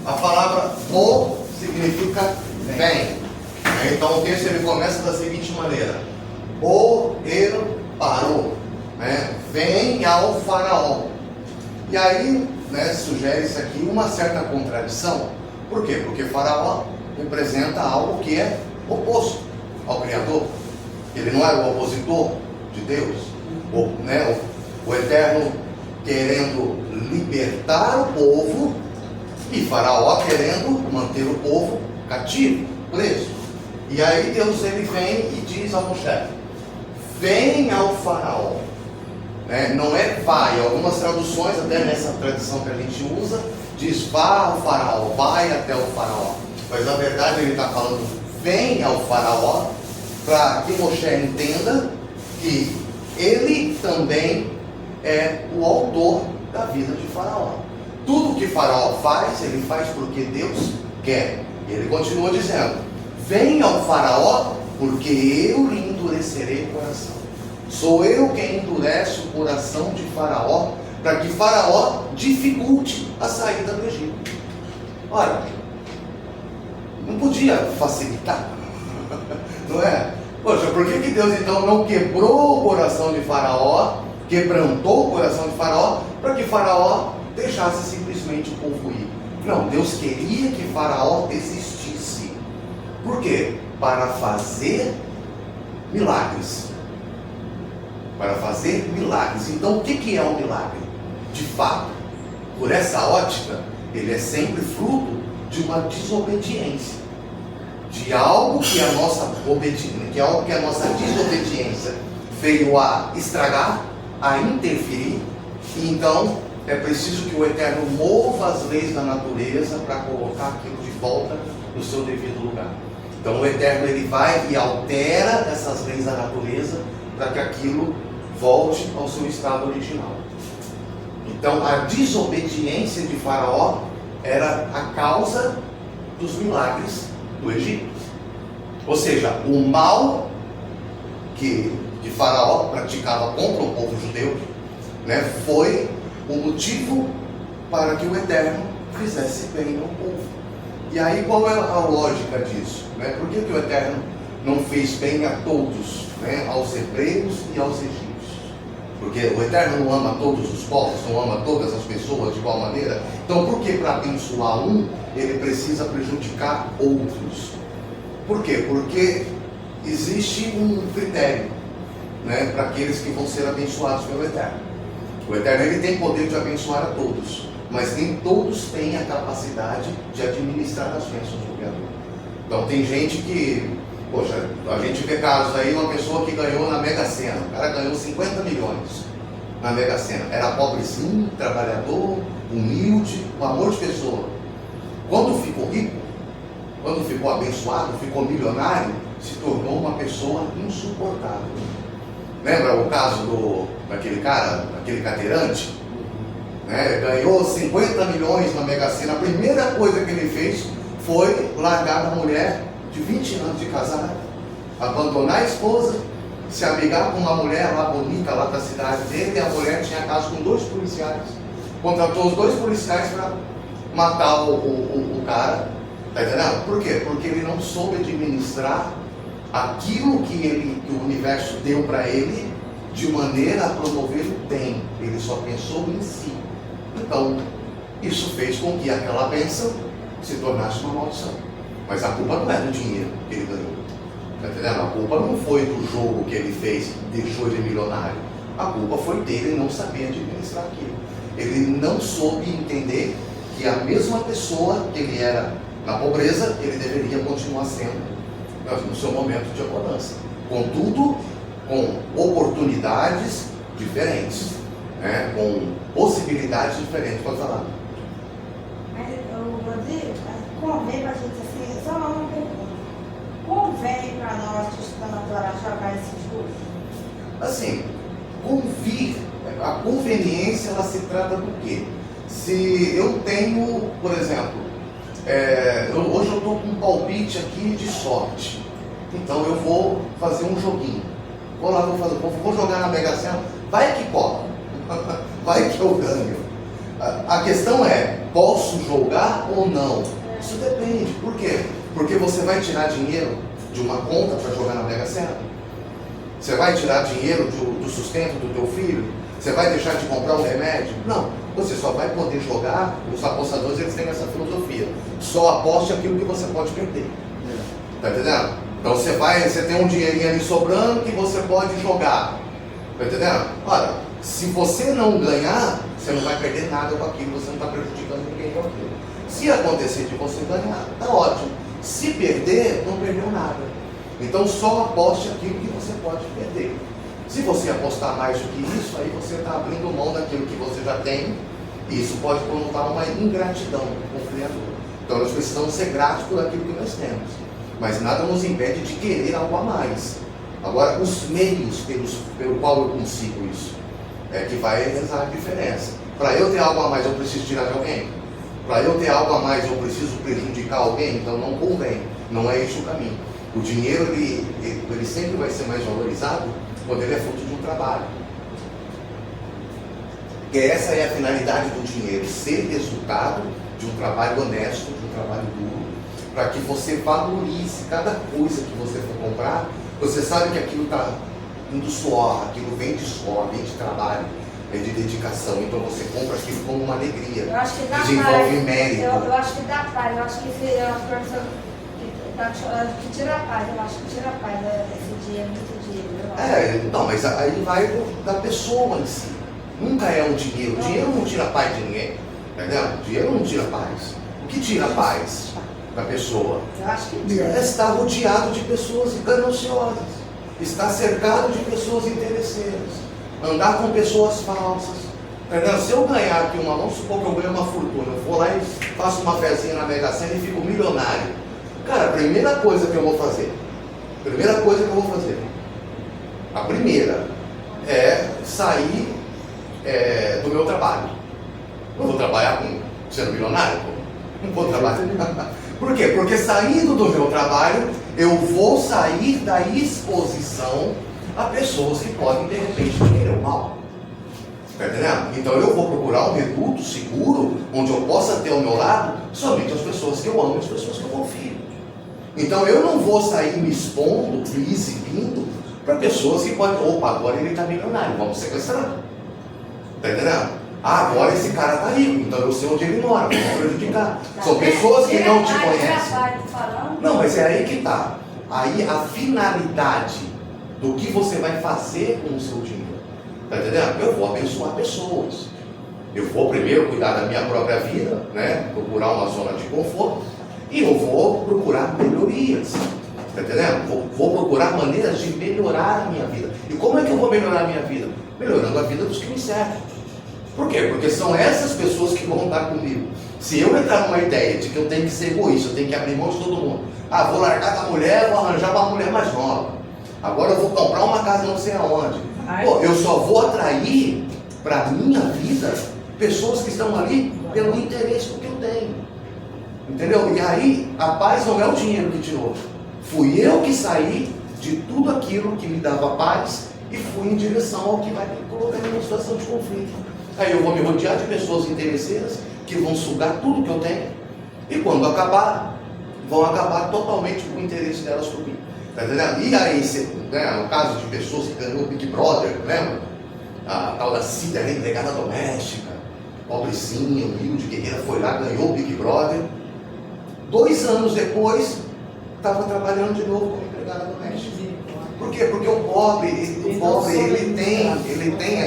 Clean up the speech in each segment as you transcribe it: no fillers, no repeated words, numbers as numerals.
A palavra o significa vem. Então o texto ele começa da seguinte maneira: o ele parou, né? Vem ao faraó. E aí, né, sugere-se aqui uma certa contradição. Por quê? Porque faraó representa algo que é oposto ao Criador. Ele não era o opositor de Deus. O Eterno querendo libertar o povo e faraó querendo manter o povo cativo, preso. E aí Deus ele vem e diz a Moisés: vem ao faraó. Não é vai. Algumas traduções, até nessa tradição que a gente usa, diz vá ao faraó, vai até o faraó. Mas na verdade ele está falando vem ao faraó, para que Moisés entenda que ele também é o autor da vida de faraó. Tudo que faraó faz, ele faz porque Deus quer. E ele continua dizendo: vem ao faraó, porque eu lhe endurecerei o coração. Sou eu quem endurece o coração de faraó, para que faraó dificulte a saída do Egito. Ora, não podia facilitar, não é? Poxa, por que Deus então não quebrou o coração de faraó, quebrantou o coração de faraó, para que faraó deixasse simplesmente o povo ir? Não, Deus queria que faraó desistisse. Por quê? Para fazer milagres. Para fazer milagres. Então o que é um milagre? De fato, por essa ótica, ele é sempre fruto de uma desobediência, de algo que a nossa desobediência veio a estragar, a interferir. E então é preciso que o Eterno mova as leis da natureza para colocar aquilo de volta no seu devido lugar. Então o Eterno ele vai e altera essas leis da natureza para que aquilo volte ao seu estado original. Então a desobediência de Faraó era a causa dos milagres do Egito. Ou seja, o mal que Faraó praticava contra o povo judeu, né, foi o motivo para que o Eterno fizesse bem ao povo. E aí qual é a lógica disso? Né? Por que o Eterno não fez bem a todos, né, aos hebreus e aos egípcios? Porque o Eterno não ama todos os povos, não ama todas as pessoas de igual maneira. Então por que para abençoar um, ele precisa prejudicar outros? Por quê? Porque existe um critério, né, para aqueles que vão ser abençoados pelo Eterno. O Eterno ele tem poder de abençoar a todos, mas nem todos têm a capacidade de administrar as bênçãos do Criador. Então tem gente que, poxa, a gente vê casos aí, uma pessoa que ganhou na Mega Sena, o cara ganhou 50 milhões na Mega Sena, era pobrezinho, trabalhador, humilde, um amor de pessoa. Quando ficou rico, quando ficou abençoado, ficou milionário, se tornou uma pessoa insuportável. Lembra o caso daquele cara, aquele cadeirante? Né? Ganhou 50 milhões na Mega Sena. A primeira coisa que ele fez foi largar a mulher de 20 anos de casado, abandonar a esposa, se amigar com uma mulher lá bonita, lá da cidade dele, e a mulher tinha caso com 2 policiais. Contratou os 2 policiais para matar o cara. Está entendendo? Por quê? Porque ele não soube administrar aquilo que o universo deu para ele de maneira a promover o bem. Ele só pensou em si. Então, isso fez com que aquela bênção se tornasse uma maldição. Mas a culpa não é do dinheiro que ele ganhou. Está entendendo? A culpa não foi do jogo que ele fez, deixou ele milionário. A culpa foi dele não saber administrar aquilo. Ele não soube entender que a mesma pessoa que ele era na pobreza, ele deveria continuar sendo no seu momento de abundância. Contudo, com oportunidades diferentes, né? Com possibilidades diferentes. Pode falar. Mas eu vou dizer, convém para a gente assim, só uma pergunta. Convém para nós que estamos na Torá jogar esses cursos? Assim, a conveniência ela se trata do quê? Se eu tenho, por exemplo, hoje eu estou com um palpite aqui de sorte, então eu vou fazer um joguinho, vou lá, vou jogar na Mega Sena, vai que cola, vai que eu ganho. A questão é, posso jogar ou não? Isso depende. Por quê? Porque você vai tirar dinheiro de uma conta para jogar na Mega Sena? Você vai tirar dinheiro do sustento do teu filho? Você vai deixar de comprar um remédio? Não. Você só vai poder jogar, os apostadores eles têm essa filosofia. Só aposte aquilo que você pode perder. Tá entendendo? Então você tem um dinheirinho ali sobrando que você pode jogar. Tá entendendo? Olha, se você não ganhar, você não vai perder nada com aquilo, você não está prejudicando ninguém com aquilo. Se acontecer de você ganhar, tá ótimo. Se perder, não perdeu nada. Então só aposte aquilo que você pode perder. Se você apostar mais do que isso, aí você está abrindo mão daquilo que você já tem, e isso pode conotar uma ingratidão com o Criador. Então nós precisamos ser gratos por aquilo que nós temos, mas nada nos impede de querer algo a mais. Agora, os meios pelo qual eu consigo isso é que vai realizar a diferença. Para eu ter algo a mais, eu preciso tirar de alguém. Para eu ter algo a mais, eu preciso prejudicar alguém, então não convém. Não é esse o caminho. O dinheiro, ele sempre vai ser mais valorizado quando ele é fruto de um trabalho. Porque essa é a finalidade do dinheiro, ser resultado de um trabalho honesto, de um trabalho duro, para que você valorize cada coisa que você for comprar. Você sabe que aquilo está indo suor, aquilo vem de suor, vem de trabalho, vem de dedicação. Então você compra aquilo como uma alegria. Eu acho que dá desenvolve paz. mérito. Eu acho que dá paz. Eu acho que se é uma pessoa que tira a paz. Eu acho que tira a paz esse dinheiro, muito dinheiro. Não, mas aí vai da pessoa em si. Nunca é um dinheiro. O dinheiro não tira a paz de ninguém. Entendeu? O dinheiro não tira a paz. O que tira a paz da pessoa? Eu acho que tira. É estar rodeado de pessoas gananciosas. Estar cercado de pessoas interesseiras. Andar com pessoas falsas. Entendeu? Se eu ganhar aqui vamos supor que eu ganho uma fortuna, eu vou lá e faço uma fezinha na Mega Sena e fico milionário. Cara, a primeira coisa que eu vou fazer, a primeira é sair do meu trabalho. Eu vou trabalhar sendo milionário? Não vou trabalhar. Por quê? Porque saindo do meu trabalho, eu vou sair da exposição a pessoas que podem, de repente, me querer o mal. Está entendendo? Então eu vou procurar um reduto seguro, onde eu possa ter ao meu lado somente as pessoas que eu amo e as pessoas que eu confio. Então eu não vou sair me expondo, me exibindo para pessoas que podem, agora ele está milionário, vamos sequestrar. Está entendendo? Agora esse cara está rico, então eu sei onde ele mora, vamos prejudicar. São pessoas que não te conhecem. Não, mas é aí que está. Aí a finalidade do que você vai fazer com o seu dinheiro. Está entendendo? Eu vou abençoar pessoas. Eu vou primeiro cuidar da minha própria vida, né? Procurar uma zona de conforto. E eu vou procurar melhorias. Está entendendo? Vou procurar maneiras de melhorar a minha vida. E como é que eu vou melhorar a minha vida? Melhorando a vida dos que me servem. Por quê? Porque são essas pessoas que vão estar comigo. Se eu entrar numa ideia de que eu tenho que ser egoísta, eu tenho que abrir mão de todo mundo. Vou largar da mulher, vou arranjar uma mulher mais nova. Agora eu vou comprar uma casa não sei aonde. Eu só vou atrair para a minha vida pessoas que estão ali pelo interesse que eu tenho. Entendeu? E aí a paz não é o dinheiro que tirou. Fui eu que saí de tudo aquilo que me dava paz e fui em direção ao que vai me colocar em uma situação de conflito. Aí eu vou me rodear de pessoas interesseiras que vão sugar tudo que eu tenho. E quando acabar, vão acabar totalmente com o interesse delas por mim. Tá entendendo? E aí, no caso de pessoas que ganhou o Big Brother, lembra? A tal da Cida, a empregada doméstica, pobrecinha, humilde, guerreira, foi lá, ganhou o Big Brother. 2 anos depois, estava trabalhando de novo como empregada doméstica. Por quê? Porque o pobre ele tem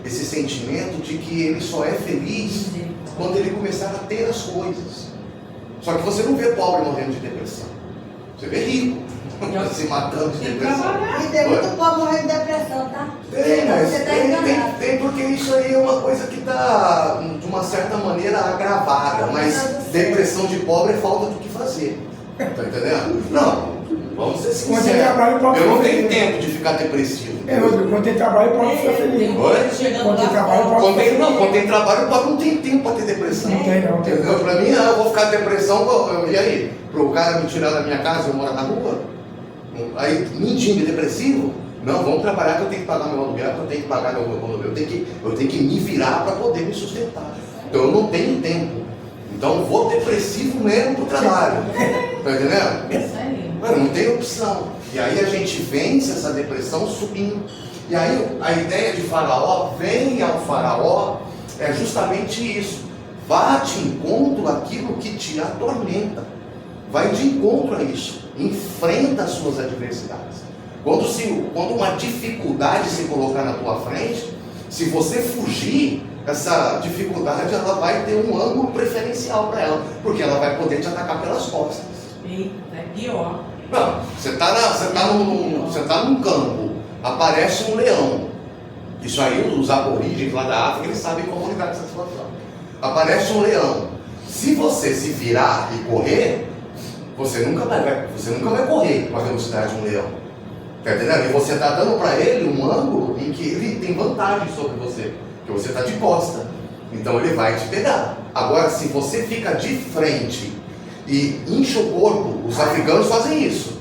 esse sentimento de que ele só é feliz quando ele começar a ter as coisas. Só que você não vê pobre morrendo de depressão. Você vê rico se matando de depressão. E tem muito pobre morrendo de depressão, tá? Tem, mas Você tá enganado. tem porque isso aí é uma coisa que está, de uma certa maneira, agravada. Mas depressão de pobre é falta do que fazer. Tá entendendo? Não. Vamos ser sinceros. Eu não tenho tempo de ficar depressivo. Quando tem trabalho, pode ficar feliz. Quando tem trabalho, pode ficar feliz. Quando tem trabalho, o pobre não tem tempo para ter depressão. Não tem, não. Entendeu? Para mim, eu vou ficar de depressão. E aí? Para o cara me tirar da minha casa e eu morar na rua? Aí, mentindo e depressivo? Não, vamos trabalhar que eu tenho que pagar meu aluguel, que eu tenho que pagar meu condomínio, eu tenho que me virar para poder me sustentar. Então eu não tenho tempo. Então eu vou depressivo mesmo pro trabalho. Tá entendendo? Isso aí. Mano, não tem opção. E aí a gente vence essa depressão subindo. E aí a ideia de Faraó, venha ao Faraó, é justamente isso. Vá de encontro àquilo que te atormenta. Vai de encontro a isso. Enfrenta as suas adversidades. Quando uma dificuldade se colocar na tua frente, se você fugir, essa dificuldade ela vai ter um ângulo preferencial para ela, porque ela vai poder te atacar pelas costas. Eita, é pior. Não, você tá num campo, aparece um leão. Isso aí, os aborígenes lá da África, eles sabem como lidar com essa situação. Aparece um leão. Se você se virar e correr, você nunca vai correr com a velocidade de um leão. Tá entendendo? E você está dando para ele um ângulo em que ele tem vantagem sobre você, porque você está de costa. Então ele vai te pegar. Agora, se você fica de frente e incha o corpo, os africanos fazem isso.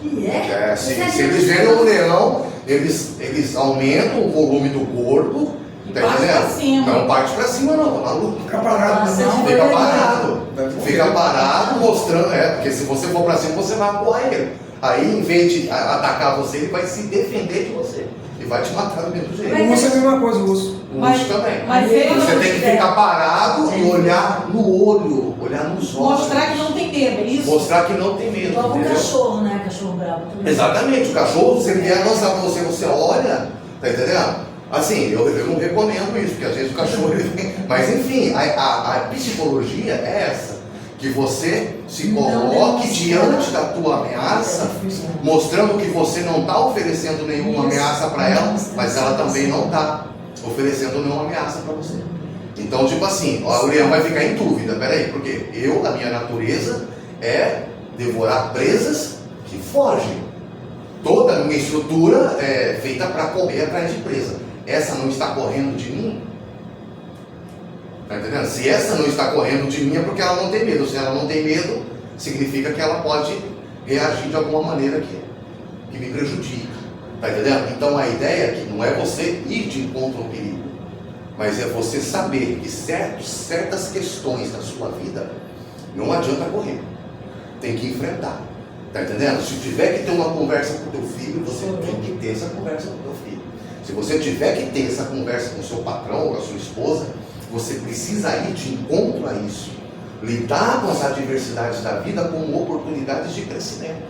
Se eles verem um leão, eles aumentam o volume do corpo. Tá entendendo? Não parte pra cima não, tá maluco? Fica parado, não. Fica parado. Fica parado mostrando, porque se você for pra cima, você vai apoiar ele. Aí, em vez de atacar você, ele vai se defender de você. E vai te matar do mesmo jeito. O urso é a mesma coisa, o urso. O urso também. Mas ele você tem que ficar parado e olhar no olho, olhar nos olhos. Mostrar que não tem medo, é isso? Mostrar que não tem medo. Igual o entendeu? cachorro, né? Cachorro bravo. Exatamente, o cachorro, você vier avançar pra você, você olha, tá entendendo? Assim, eu não recomendo isso, porque às vezes o cachorro ele vem. Mas enfim, a psicologia é essa. Que você se coloque diante da tua ameaça, mostrando que você não está oferecendo nenhuma ameaça para ela, mas ela também não está oferecendo nenhuma ameaça para você. Então, tipo assim, o leão vai ficar em dúvida, peraí, porque a minha natureza é devorar presas que fogem. Toda a minha estrutura é feita para correr atrás de presa. Essa não está correndo de mim? Tá entendendo? Se essa não está correndo de mim é porque ela não tem medo. Se ela não tem medo, significa que ela pode reagir de alguma maneira que me prejudica. Tá entendendo? Então a ideia é que não é você ir de encontro ao perigo, mas é você saber que certas questões da sua vida não adianta correr. Tem que enfrentar. Tá entendendo? Se tiver que ter uma conversa com o teu filho, você tem que ter essa conversa com o teu filho. Se você tiver que ter essa conversa com o seu patrão ou com a sua esposa, você precisa ir de encontro a isso. Lidar com as adversidades da vida como oportunidades de crescimento.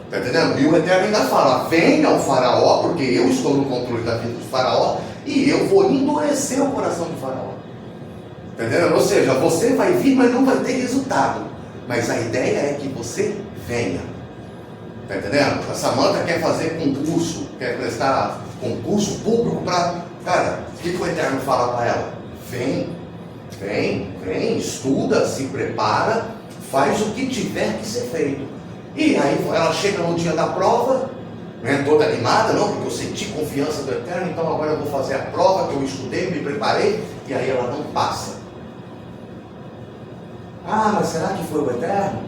Está entendendo? E o Eterno ainda fala, venha ao Faraó, porque eu estou no controle da vida do Faraó, e eu vou endurecer o coração do Faraó. Está entendendo? Ou seja, você vai vir, mas não vai ter resultado. Mas a ideia é que você venha. Está entendendo? A Samanta quer fazer concurso, quer prestar concurso público para... Cara, o que o Eterno fala para ela? Vem, estuda, se prepara, faz o que tiver que ser feito. E aí ela chega no dia da prova, né, toda animada, não, porque eu senti confiança do Eterno, então agora eu vou fazer a prova que eu estudei, me preparei, e aí ela não passa. Ah, mas será que foi o Eterno?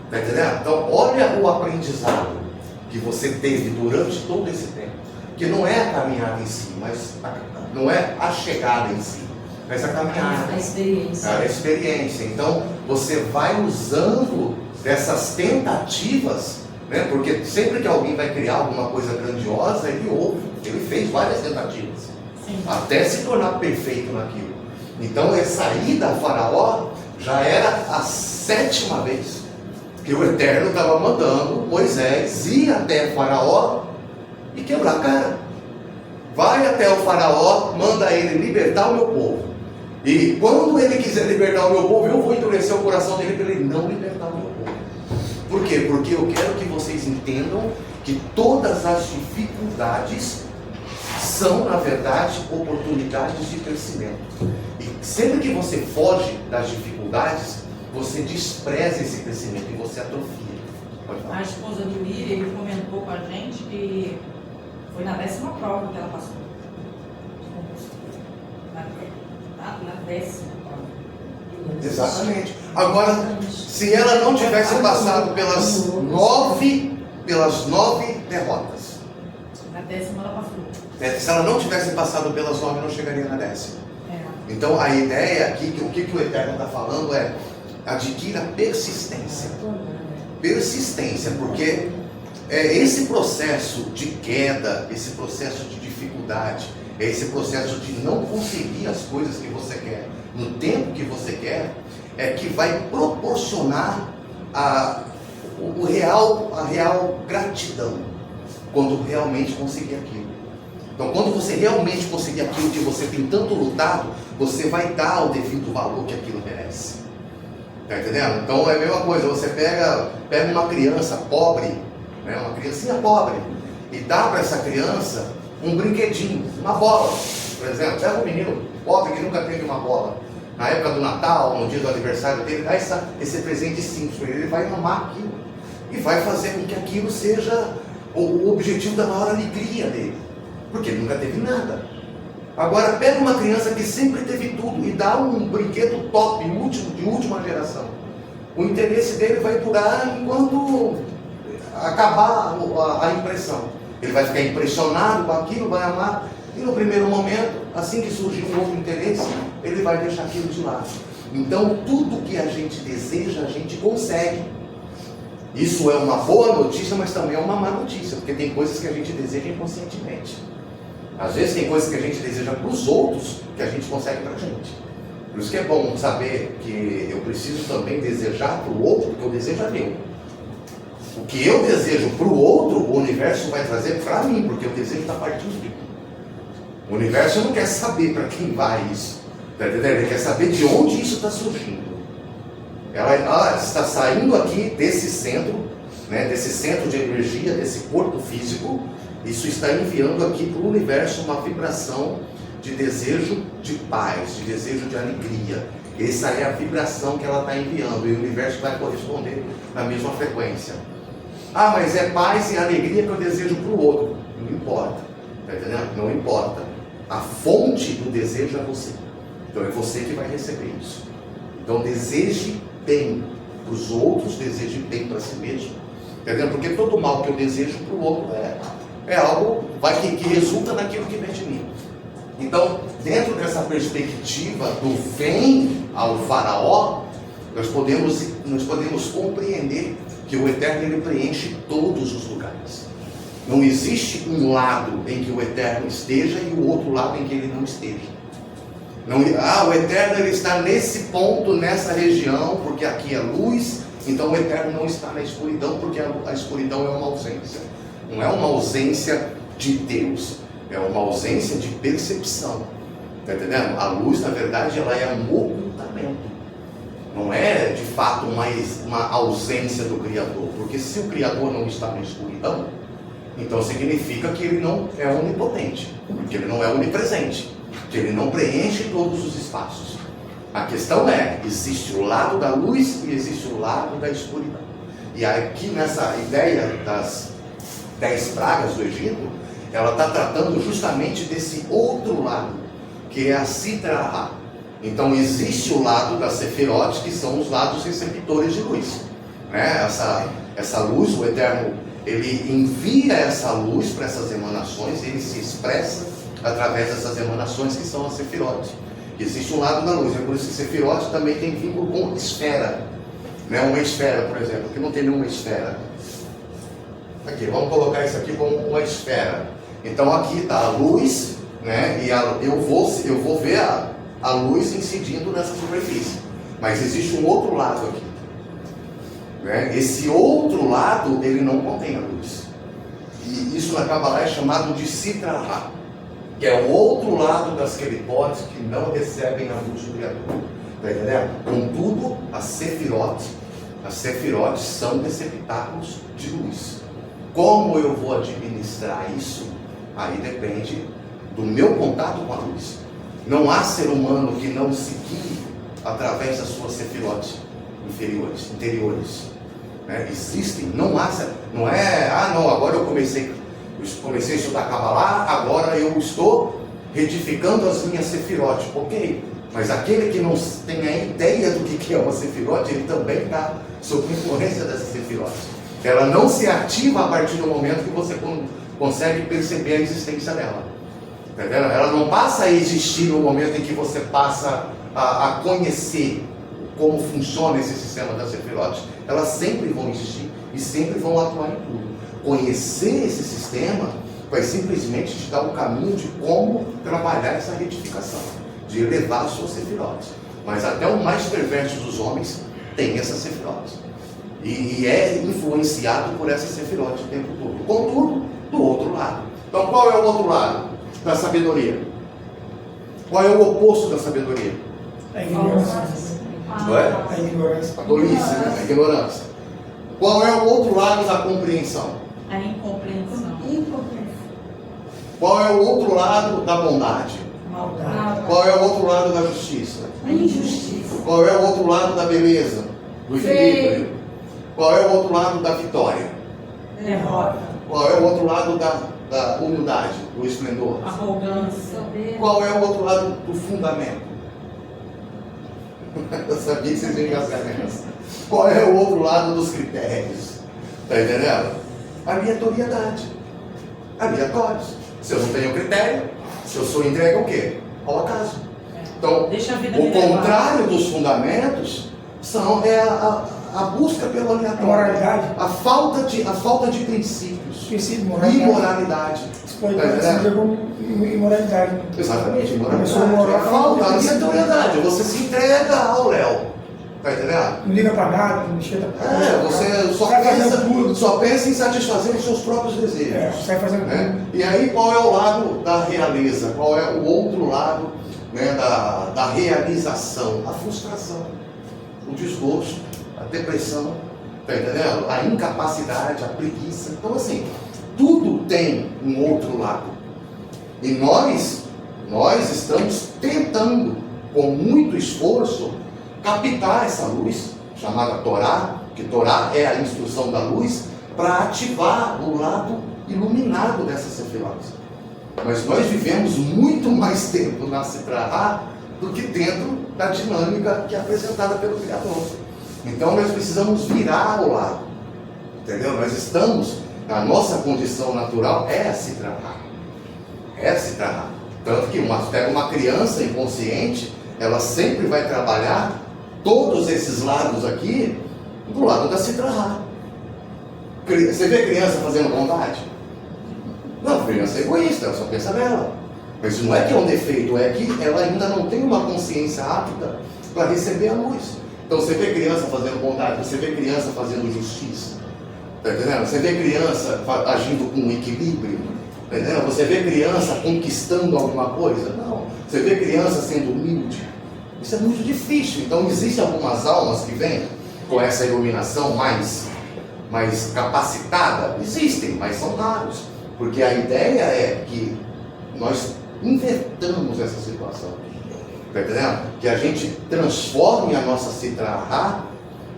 Tá entendendo? Então olha o aprendizado que você teve durante todo esse tempo, que não é a caminhada em si, mas não é a chegada em si, mas a caminhada, a experiência. Então você vai usando dessas tentativas, né? Porque sempre que alguém vai criar alguma coisa grandiosa, ele fez várias tentativas. Sim. Até se tornar perfeito naquilo. Então essa ida a Faraó já era a 7ª vez que o Eterno estava mandando Moisés ir até Faraó e quebrar a cara. Vai até o Faraó, manda ele libertar o meu povo. E quando ele quiser libertar o meu povo, eu vou endurecer o coração dele para ele não libertar o meu povo. Por quê? Porque eu quero que vocês entendam que todas as dificuldades são, na verdade, oportunidades de crescimento. E sempre que você foge das dificuldades, você despreza esse crescimento e você atrofia. Pode falar. A esposa do Miriam, ele comentou com a gente que foi na 10ª prova que ela passou. Na 10ª prova. Exatamente. Agora, se ela não tivesse passado pelas 9 derrotas, Na décima ela passou. Se ela não tivesse passado pelas 9, não chegaria na 10ª. Então a ideia aqui, o que o Eterno está falando é: adquira persistência. Persistência, porque esse processo de queda, esse processo de dificuldade, esse processo de não conseguir as coisas que você quer no tempo que você quer, é que vai proporcionar a real gratidão quando realmente conseguir aquilo. Então, quando você realmente conseguir aquilo que você tem tanto lutado, você vai dar o devido valor que aquilo merece. Tá entendendo? Então é a mesma coisa, você pega uma criança pobre, né, uma criancinha pobre, e dá para essa criança um brinquedinho, uma bola, por exemplo. Pega um menino pobre que nunca teve uma bola, na época do Natal, no dia do aniversário dele, dá esse presente simples, ele vai amar aquilo e vai fazer com que aquilo seja o objetivo da maior alegria dele, porque ele nunca teve nada. Agora pega uma criança que sempre teve tudo e dá um brinquedo top, de última geração. O interesse dele vai durar enquanto acabar a impressão. Ele vai ficar impressionado com aquilo, vai amar, e no primeiro momento, assim que surgir um outro interesse, ele vai deixar aquilo de lado. Então tudo que a gente deseja, a gente consegue. Isso é uma boa notícia, mas também é uma má notícia, porque tem coisas que a gente deseja inconscientemente. Às vezes tem coisas que a gente deseja para os outros, que a gente consegue para a gente. Por isso que é bom saber que eu preciso também desejar para o outro, porque o desejo é meu. O que eu desejo para o outro, o universo vai trazer para mim, porque o desejo está partindo de mim. O universo não quer saber para quem vai isso, tá entendendo? Ele quer saber de onde isso está surgindo. Ela está saindo aqui desse centro, né, desse centro de energia, desse corpo físico. Isso está enviando aqui para o universo uma vibração de desejo de paz, de desejo de alegria. Essa é a vibração que ela está enviando, e o universo vai corresponder na mesma frequência. Ah, mas é paz e alegria que eu desejo para o outro. Não importa, está entendendo? Não importa. A fonte do desejo é você. Então é você que vai receber isso. Então deseje bem para os outros, deseje bem para si mesmo. Está entendendo? Porque todo mal que eu desejo para o outro é algo que resulta naquilo que vem de mim. Então, dentro dessa perspectiva do vem ao faraó, nós podemos compreender que o Eterno ele preenche todos os lugares. Não existe um lado em que o Eterno esteja e o outro lado em que ele não esteja. O Eterno ele está nesse ponto, nessa região, porque aqui é luz, então o Eterno não está na escuridão, porque a escuridão é uma ausência. Não é uma ausência de Deus, é uma ausência de percepção. Está entendendo? A luz, na verdade, ela é um ocultamento. Não é, de fato, uma ausência do Criador. Porque se o Criador não está na escuridão, então significa que ele não é onipotente, que ele não é onipresente, que ele não preenche todos os espaços. A questão é, existe o lado da luz e existe o lado da escuridão. E aqui nessa ideia das 10 pragas do Egito, ela está tratando justamente desse outro lado, que é a Sitra Ahá. Então existe o lado da Sefirot, que são os lados receptores de luz, né? Essa luz, o Eterno, ele envia essa luz para essas emanações, ele se expressa através dessas emanações que são as Sefirot. Existe um lado da luz, é por isso que Sefirot também tem vínculo com esfera, né? Uma esfera, por exemplo, que não tem nenhuma esfera. Aqui, vamos colocar isso aqui como uma esfera. Então aqui está a luz, né? E eu vou ver a luz incidindo nessa superfície. Mas existe um outro lado aqui, né? Esse outro lado, ele não contém a luz. E isso na Kabbalah é chamado de Sitra Ahá, que é o outro lado das Kelipotes que não recebem a luz do Criador. Está entendendo? Contudo, as Sefirot são receptáculos de luz. Como eu vou administrar isso? Aí depende do meu contato com a luz. Não há ser humano que não se guie através das suas Sefirot interiores. Né? Existem, não é, agora eu comecei a estudar Kabbalah, agora eu estou retificando as minhas Sefirot. Ok, mas aquele que não tem a ideia do que é uma Sefirot, ele também está sob influência dessa Sefirot. Ela não se ativa a partir do momento que você consegue perceber a existência dela. Entendeu? Ela não passa a existir no momento em que você passa a conhecer como funciona esse sistema das Sefirotes. Elas sempre vão existir e sempre vão atuar em tudo. Conhecer esse sistema vai simplesmente te dar o caminho de como trabalhar essa retificação, de elevar as suas Sefirotes. Mas até o mais perverso dos homens tem essas Sefirotes. E é influenciado por essas Sefirotes o tempo todo. Contudo, do outro lado. Então qual é o outro lado da sabedoria? Qual é o oposto da sabedoria? A ignorância. Não é? A ignorância. A tolice, né? A ignorância. Qual é o outro lado da compreensão? A incompreensão. Qual é o outro lado da bondade? Maldade. Qual é o outro lado da justiça? A injustiça. Qual é o outro lado da beleza? Do equilíbrio? Qual é o outro lado da vitória? Derrota. Qual é o outro lado da humildade, do esplendor? Arrogância. Qual é o outro lado do fundamento? Eu sabia que vocês iam gastar nessa. Qual é o outro lado dos critérios? Está entendendo? Aleatoriedade. Aleatórios. Se eu não tenho critério, se eu sou entregue ao quê? Ao acaso. Então, Deixa a vida o me levar. contrário dos fundamentos é a busca pelo aleatório. Moralidade. A falta de princípios. Princípio, moralidade. Imoralidade. Expõe Tá entendendo? como imoralidade. Exatamente, imoralidade. Pessoa moral. Falta a aleatoriedade. Você se entrega ao Léo. Tá entendendo? Não liga pra nada, não chega pra Você sai fazendo tudo. só pensa em satisfazer os seus próprios desejos. Sai fazendo Né? tudo. E aí qual é o lado da realeza? Qual é o outro lado, né, da realização? A frustração, o desgosto, a depressão, tá entendendo? A incapacidade, a preguiça. Então assim, tudo tem um outro lado. E nós estamos tentando, com muito esforço, captar essa luz, chamada Torá, que Torá é a instrução da luz, para ativar o lado iluminado dessas Sefirotes. Mas nós vivemos muito mais tempo na Sitra do que dentro da dinâmica que é apresentada pelo Criador. Então nós precisamos virar o lado, entendeu? Nós estamos, a nossa condição natural é a Sitra. É a Sitra. Tanto que pega uma criança inconsciente, ela sempre vai trabalhar todos esses lados aqui do lado da Sitra. Você vê criança fazendo bondade? Não, a criança é egoísta, ela só pensa nela. Mas não é que é um defeito, é que ela ainda não tem uma consciência apta para receber a luz. Então você vê criança fazendo bondade, você vê criança fazendo justiça. Tá entendendo? Você vê criança agindo com equilíbrio. Tá entendendo? Você vê criança conquistando alguma coisa? Não. Você vê criança sendo humilde. Isso é muito difícil. Então existem algumas almas que vêm com essa iluminação mais capacitada. Existem, mas são raros. Porque a ideia é que nós invertamos essa situação. Está entendendo? Que a gente transforme a nossa Sitra,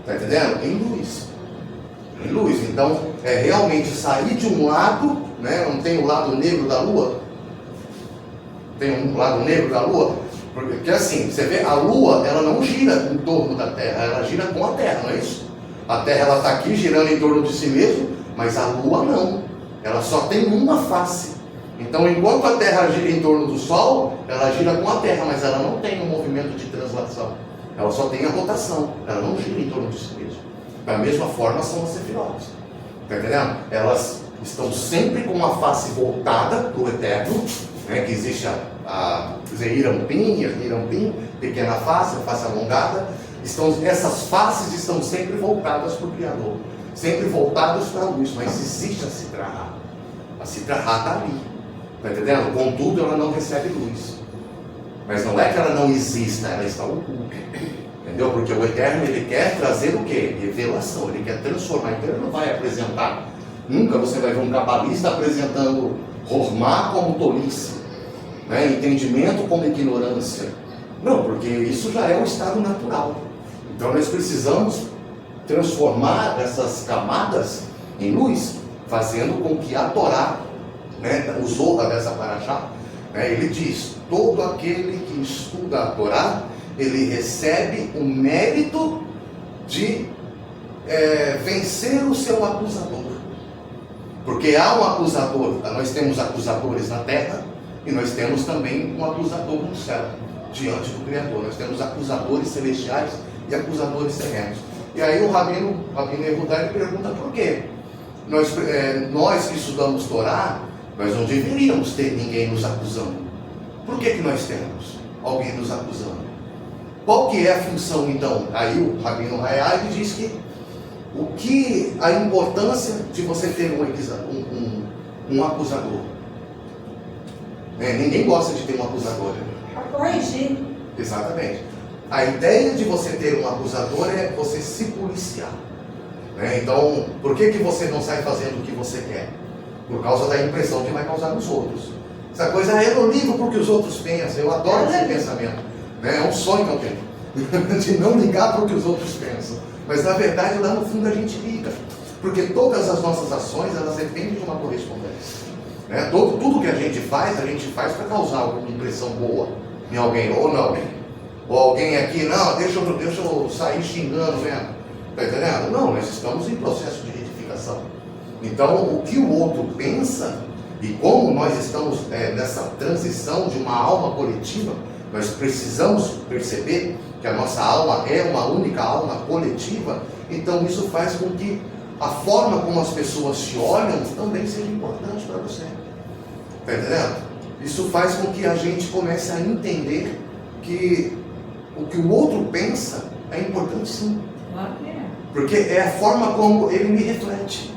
tá entendendo? Em luz. Em luz. Então, é realmente sair de um lado, né? Não tem o lado negro da lua? Tem um lado negro da lua? Porque assim, você vê, a lua, ela não gira em torno da Terra, ela gira com a Terra, não é isso? A Terra, ela está aqui girando em torno de si mesma, mas a lua não. Ela só tem uma face. Então, enquanto a Terra gira em torno do Sol, ela gira com a Terra, mas ela não tem um movimento de translação. Ela só tem a rotação, ela não gira em torno de si mesma. Da mesma forma são as Sefirotes. Está entendendo? Elas estão sempre com uma face voltada para o Eterno, né, que existe a Irampim, pequena face, a face alongada. Essas faces estão sempre voltadas para o Criador, sempre voltadas para a luz, mas existe a Sitra. A Sitra está ali, está entendendo? Contudo, ela não recebe luz. Mas não é que ela não exista, ela está oculta, entendeu? Porque o Eterno, ele quer trazer o quê? Revelação, ele quer transformar. Então ele não vai apresentar, nunca você vai ver um cabalista apresentando Hormá como tolice, né? Entendimento como ignorância. Não, porque isso já é o estado natural. Então nós precisamos transformar essas camadas em luz, fazendo com que a Torá, né, o Zohar dessa paraxá, né, ele diz: todo aquele que estuda a Torá, ele recebe o mérito de vencer o seu acusador. Porque há um acusador, nós temos acusadores na terra e nós temos também um acusador no céu, diante do Criador. Nós temos acusadores celestiais e acusadores terrenos. E aí o Rabino Yehudá pergunta por quê? Nós que estudamos Torá, nós não deveríamos ter ninguém nos acusando. Por que nós temos alguém nos acusando? Qual que é a função então? Aí o Rabino Hayag diz que a importância de você ter um acusador. Ninguém gosta de ter um acusador. Para corrigir. Exatamente. A ideia de você ter um acusador é você se policiar. Então, por que você não sai fazendo o que você quer? Por causa da impressão que vai causar nos outros. Essa coisa, eu não ligo porque os outros pensam. Eu adoro esse pensamento. É um sonho que eu tenho. De não ligar para o que os outros pensam. Mas na verdade, lá no fundo a gente liga. Porque todas as nossas ações, elas dependem de uma correspondência. Tudo que a gente faz para causar alguma impressão boa em alguém, ou não. Ou alguém aqui, não, deixa eu sair xingando mesmo. Está entendendo? Não, nós estamos em processo de retificação. Então, o que o outro pensa, e como nós estamos nessa transição de uma alma coletiva, nós precisamos perceber que a nossa alma é uma única alma coletiva. Então isso faz com que a forma como as pessoas te olham também seja importante para você. Está entendendo? Isso faz com que a gente comece a entender que o que o outro pensa é importante sim. Claro que é. Porque é a forma como ele me reflete.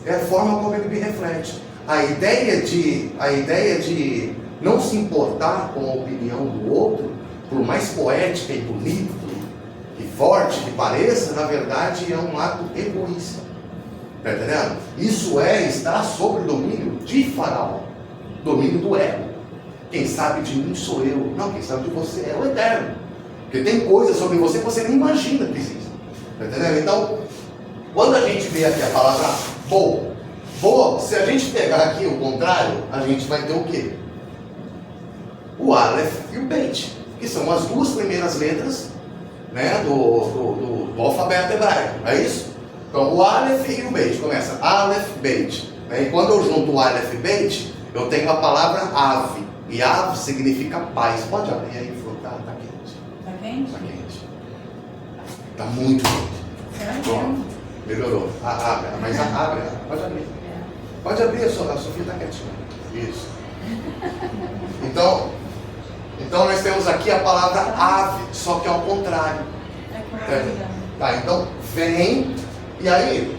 É a forma como ele me reflete. A ideia de não se importar com a opinião do outro, por mais poética e bonita e forte que pareça, na verdade é um ato egoísta. Está entendendo? Isso está sob o domínio de Faraó, domínio do ego. Quem sabe de mim sou eu. Não, quem sabe de você é o Eterno. Porque tem coisas sobre você que você nem imagina que existe. Está entendendo? Então, quando a gente vê aqui a palavra boa, se a gente pegar aqui o contrário, a gente vai ter o quê? O Aleph e o Beit, que são as duas primeiras letras do alfabeto hebraico, é isso? Então o Aleph e o Beit, começa Aleph, Beit, e quando eu junto o Aleph e Beit, eu tenho a palavra ave, e ave significa paz. Pode abrir aí, tá quente. Tá quente? Está quente. Está muito quente. Pronto, melhorou. Abre, pode abrir. Pode abrir, a Sofia está quietinha. Isso. Então nós temos aqui a palavra ave, só que ao contrário. Tá, então vem, e aí,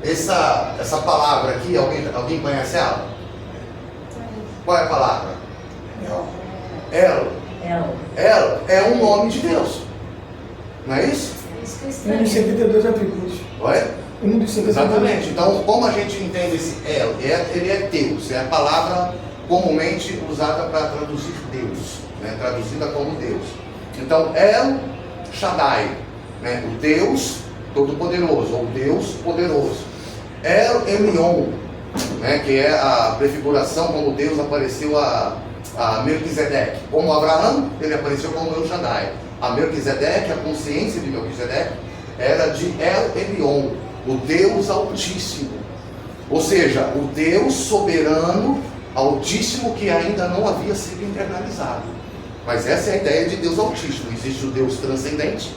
essa palavra aqui, alguém conhece ela? Qual é a palavra? El é um nome de Deus. Não é isso? Um dos 72 atributos. Oi? Um dos 72. Exatamente. Então, como a gente entende esse El? Ele é Deus, é a palavra comumente usada para traduzir Deus, traduzida como Deus. Então, El Shaddai, o Deus Todo-Poderoso, ou Deus Poderoso. El Elyon, que é a prefiguração como Deus apareceu a Melquisedeque. Como Abraão, ele apareceu como El Shaddai. A Melquisedeque, a consciência de Melquisedeque, era de El Elyon, o Deus Altíssimo. Ou seja, o Deus soberano, Altíssimo, que ainda não havia sido internalizado. Mas essa é a ideia de Deus Altíssimo. Existe o Deus transcendente,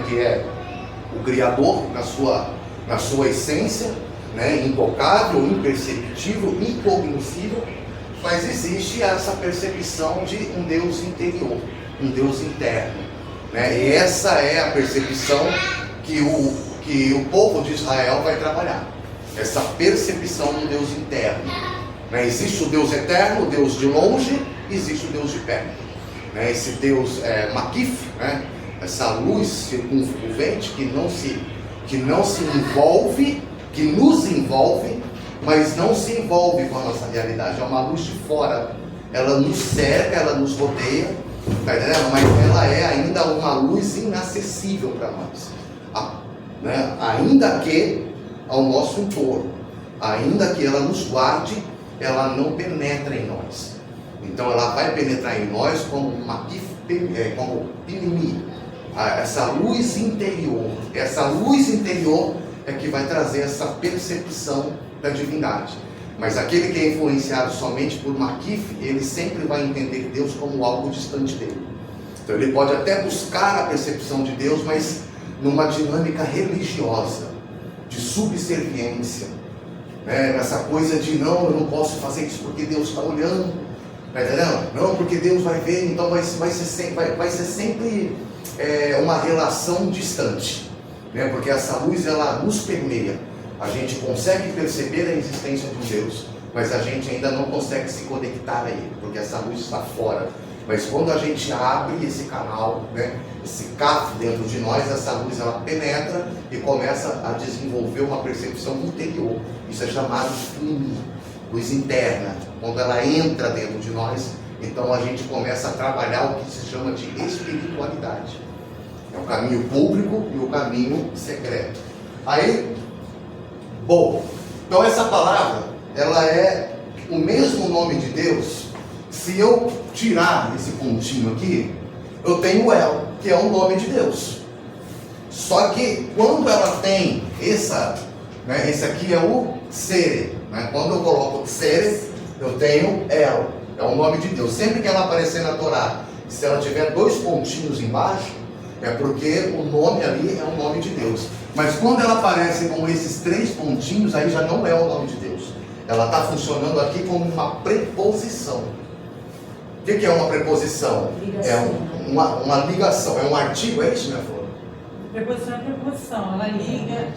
que é o Criador na sua essência, intocável, imperceptível, incognoscível. Mas existe essa percepção de um Deus interior, um Deus interno. E essa é a percepção que o povo de Israel vai trabalhar. Essa percepção de um Deus interno. Existe o Deus eterno, o Deus de longe, existe o Deus de perto. Esse Deus Makif, essa luz circunvolvente que não se envolve, que nos envolve, mas não se envolve com a nossa realidade. É uma luz de fora. Ela nos cerca, ela nos rodeia, tá entendendo? Mas ela é ainda uma luz inacessível para nós. Ainda que ao nosso entorno, ainda que ela nos guarde, ela não penetra em nós. Então ela vai penetrar em nós como como pinimi, essa luz interior. Essa luz interior é que vai trazer essa percepção da divindade. Mas aquele que é influenciado somente por Makif, ele sempre vai entender Deus como algo distante dele. Então ele pode até buscar a percepção de Deus, mas numa dinâmica religiosa, de subserviência, né? Essa coisa de não, eu não posso fazer isso porque Deus está olhando, tá entendendo? Não, porque Deus vai ver, então vai ser sempre uma relação distante, né? Porque essa luz, ela nos permeia. A gente consegue perceber a existência de um Deus, mas a gente ainda não consegue se conectar a Ele, porque essa luz está fora. Mas quando a gente abre esse canal, né, esse CAF dentro de nós, essa luz ela penetra e começa a desenvolver uma percepção interior. Isso é chamado de pnimi, luz interna. Quando ela entra dentro de nós, então a gente começa a trabalhar o que se chama de espiritualidade. É o caminho público e o caminho secreto. Aí, bom, então essa palavra, ela é o mesmo nome de Deus. Se eu tirar esse pontinho aqui, eu tenho El, que é o nome de Deus. Só que quando ela tem essa, né, esse aqui é o Sere, né? Quando eu coloco Sere, eu tenho El, é o nome de Deus. Sempre que ela aparecer na Torá, se ela tiver dois pontinhos embaixo, é porque o nome ali é o nome de Deus. Mas quando ela aparece com esses três pontinhos, aí já não é o nome de Deus. Ela está funcionando aqui como uma preposição. O que é uma preposição? Ligação. É uma ligação, é um artigo, é isso, minha flor? Preposição é preposição, ela liga.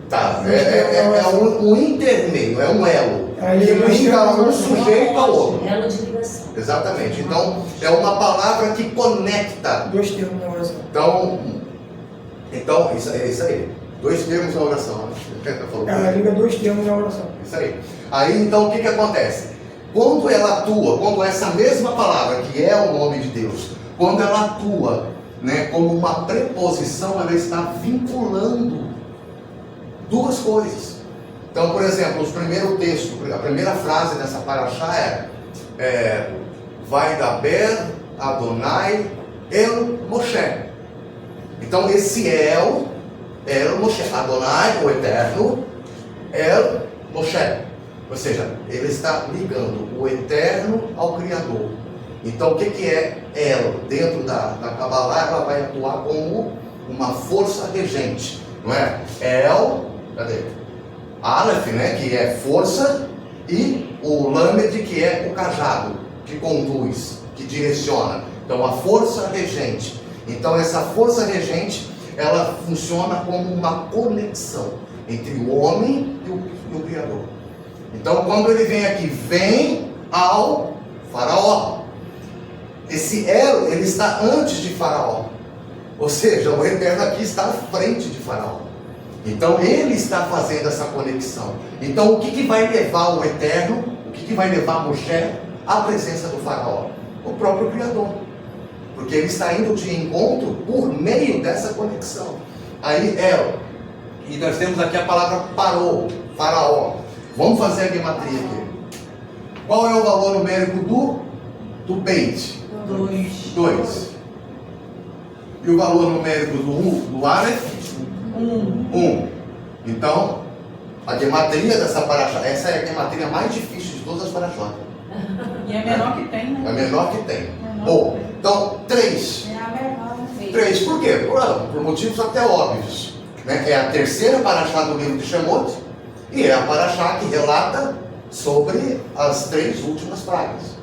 Tá, é um intermeio, é um elo, que liga um sujeito ao outro. Elo de ligação. Exatamente, então é uma palavra que conecta. Dois termos na oração. Então isso aí, dois termos na oração, né? Ela liga dois termos na oração. Isso aí. Aí então o que acontece? Quando ela atua, quando essa mesma palavra, que é o nome de Deus, quando ela atua, né, como uma preposição, ela está vinculando duas coisas. Então, por exemplo, o primeiro texto, a primeira frase dessa paraxá é Vaidaber Adonai El Moshe. Então esse El Moshe, Adonai, o Eterno, El Moshe. Ou seja, ele está ligando o Eterno ao Criador. Então o que é El? Dentro da Kabbalah, ela vai atuar como uma força regente, não é? El, cadê? Aleph, né, que é força, e o Lamed, que é o cajado, que conduz, que direciona. Então a força regente. Então essa força regente, ela funciona como uma conexão entre o homem e o Criador. Então quando ele vem aqui, vem ao faraó. Esse El, ele está antes de faraó. Ou seja, o Eterno aqui está à frente de faraó. Então ele está fazendo essa conexão. Então o que vai levar o Eterno, o que vai levar Moshe à presença do faraó? O próprio Criador. Porque ele está indo de encontro por meio dessa conexão. Aí El. E nós temos aqui a palavra parou, faraó. Vamos fazer a gematria aqui. Qual é o valor numérico do Beit? 2. E o valor numérico do Aleph? 1. Então, a gematria dessa paraxá, essa é a gematria mais difícil de todas as paraxás. E é a menor que tem, né? É a menor que tem. Bom, então 3. É a menor. 3, por quê? Por motivos até óbvios. Né? É a terceira paraxá do livro de Shemot e é a paraxá que relata sobre as 3 últimas pragas.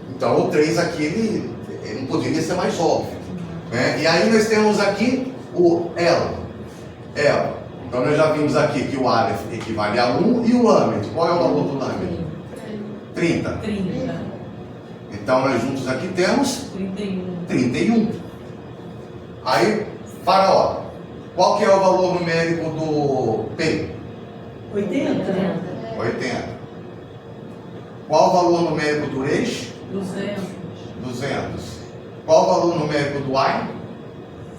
Então o 3 aqui, ele não poderia ser mais óbvio. Né? E aí nós temos aqui o El. Então nós já vimos aqui que o Aleph equivale a 1 e o Lamed. Qual é o valor do Lamed? 30. Então nós juntos aqui temos 31. Aí, faraó. Qual que é o valor numérico do P? 80. Qual o valor numérico do Resh? 200. Qual o valor numérico do Ai?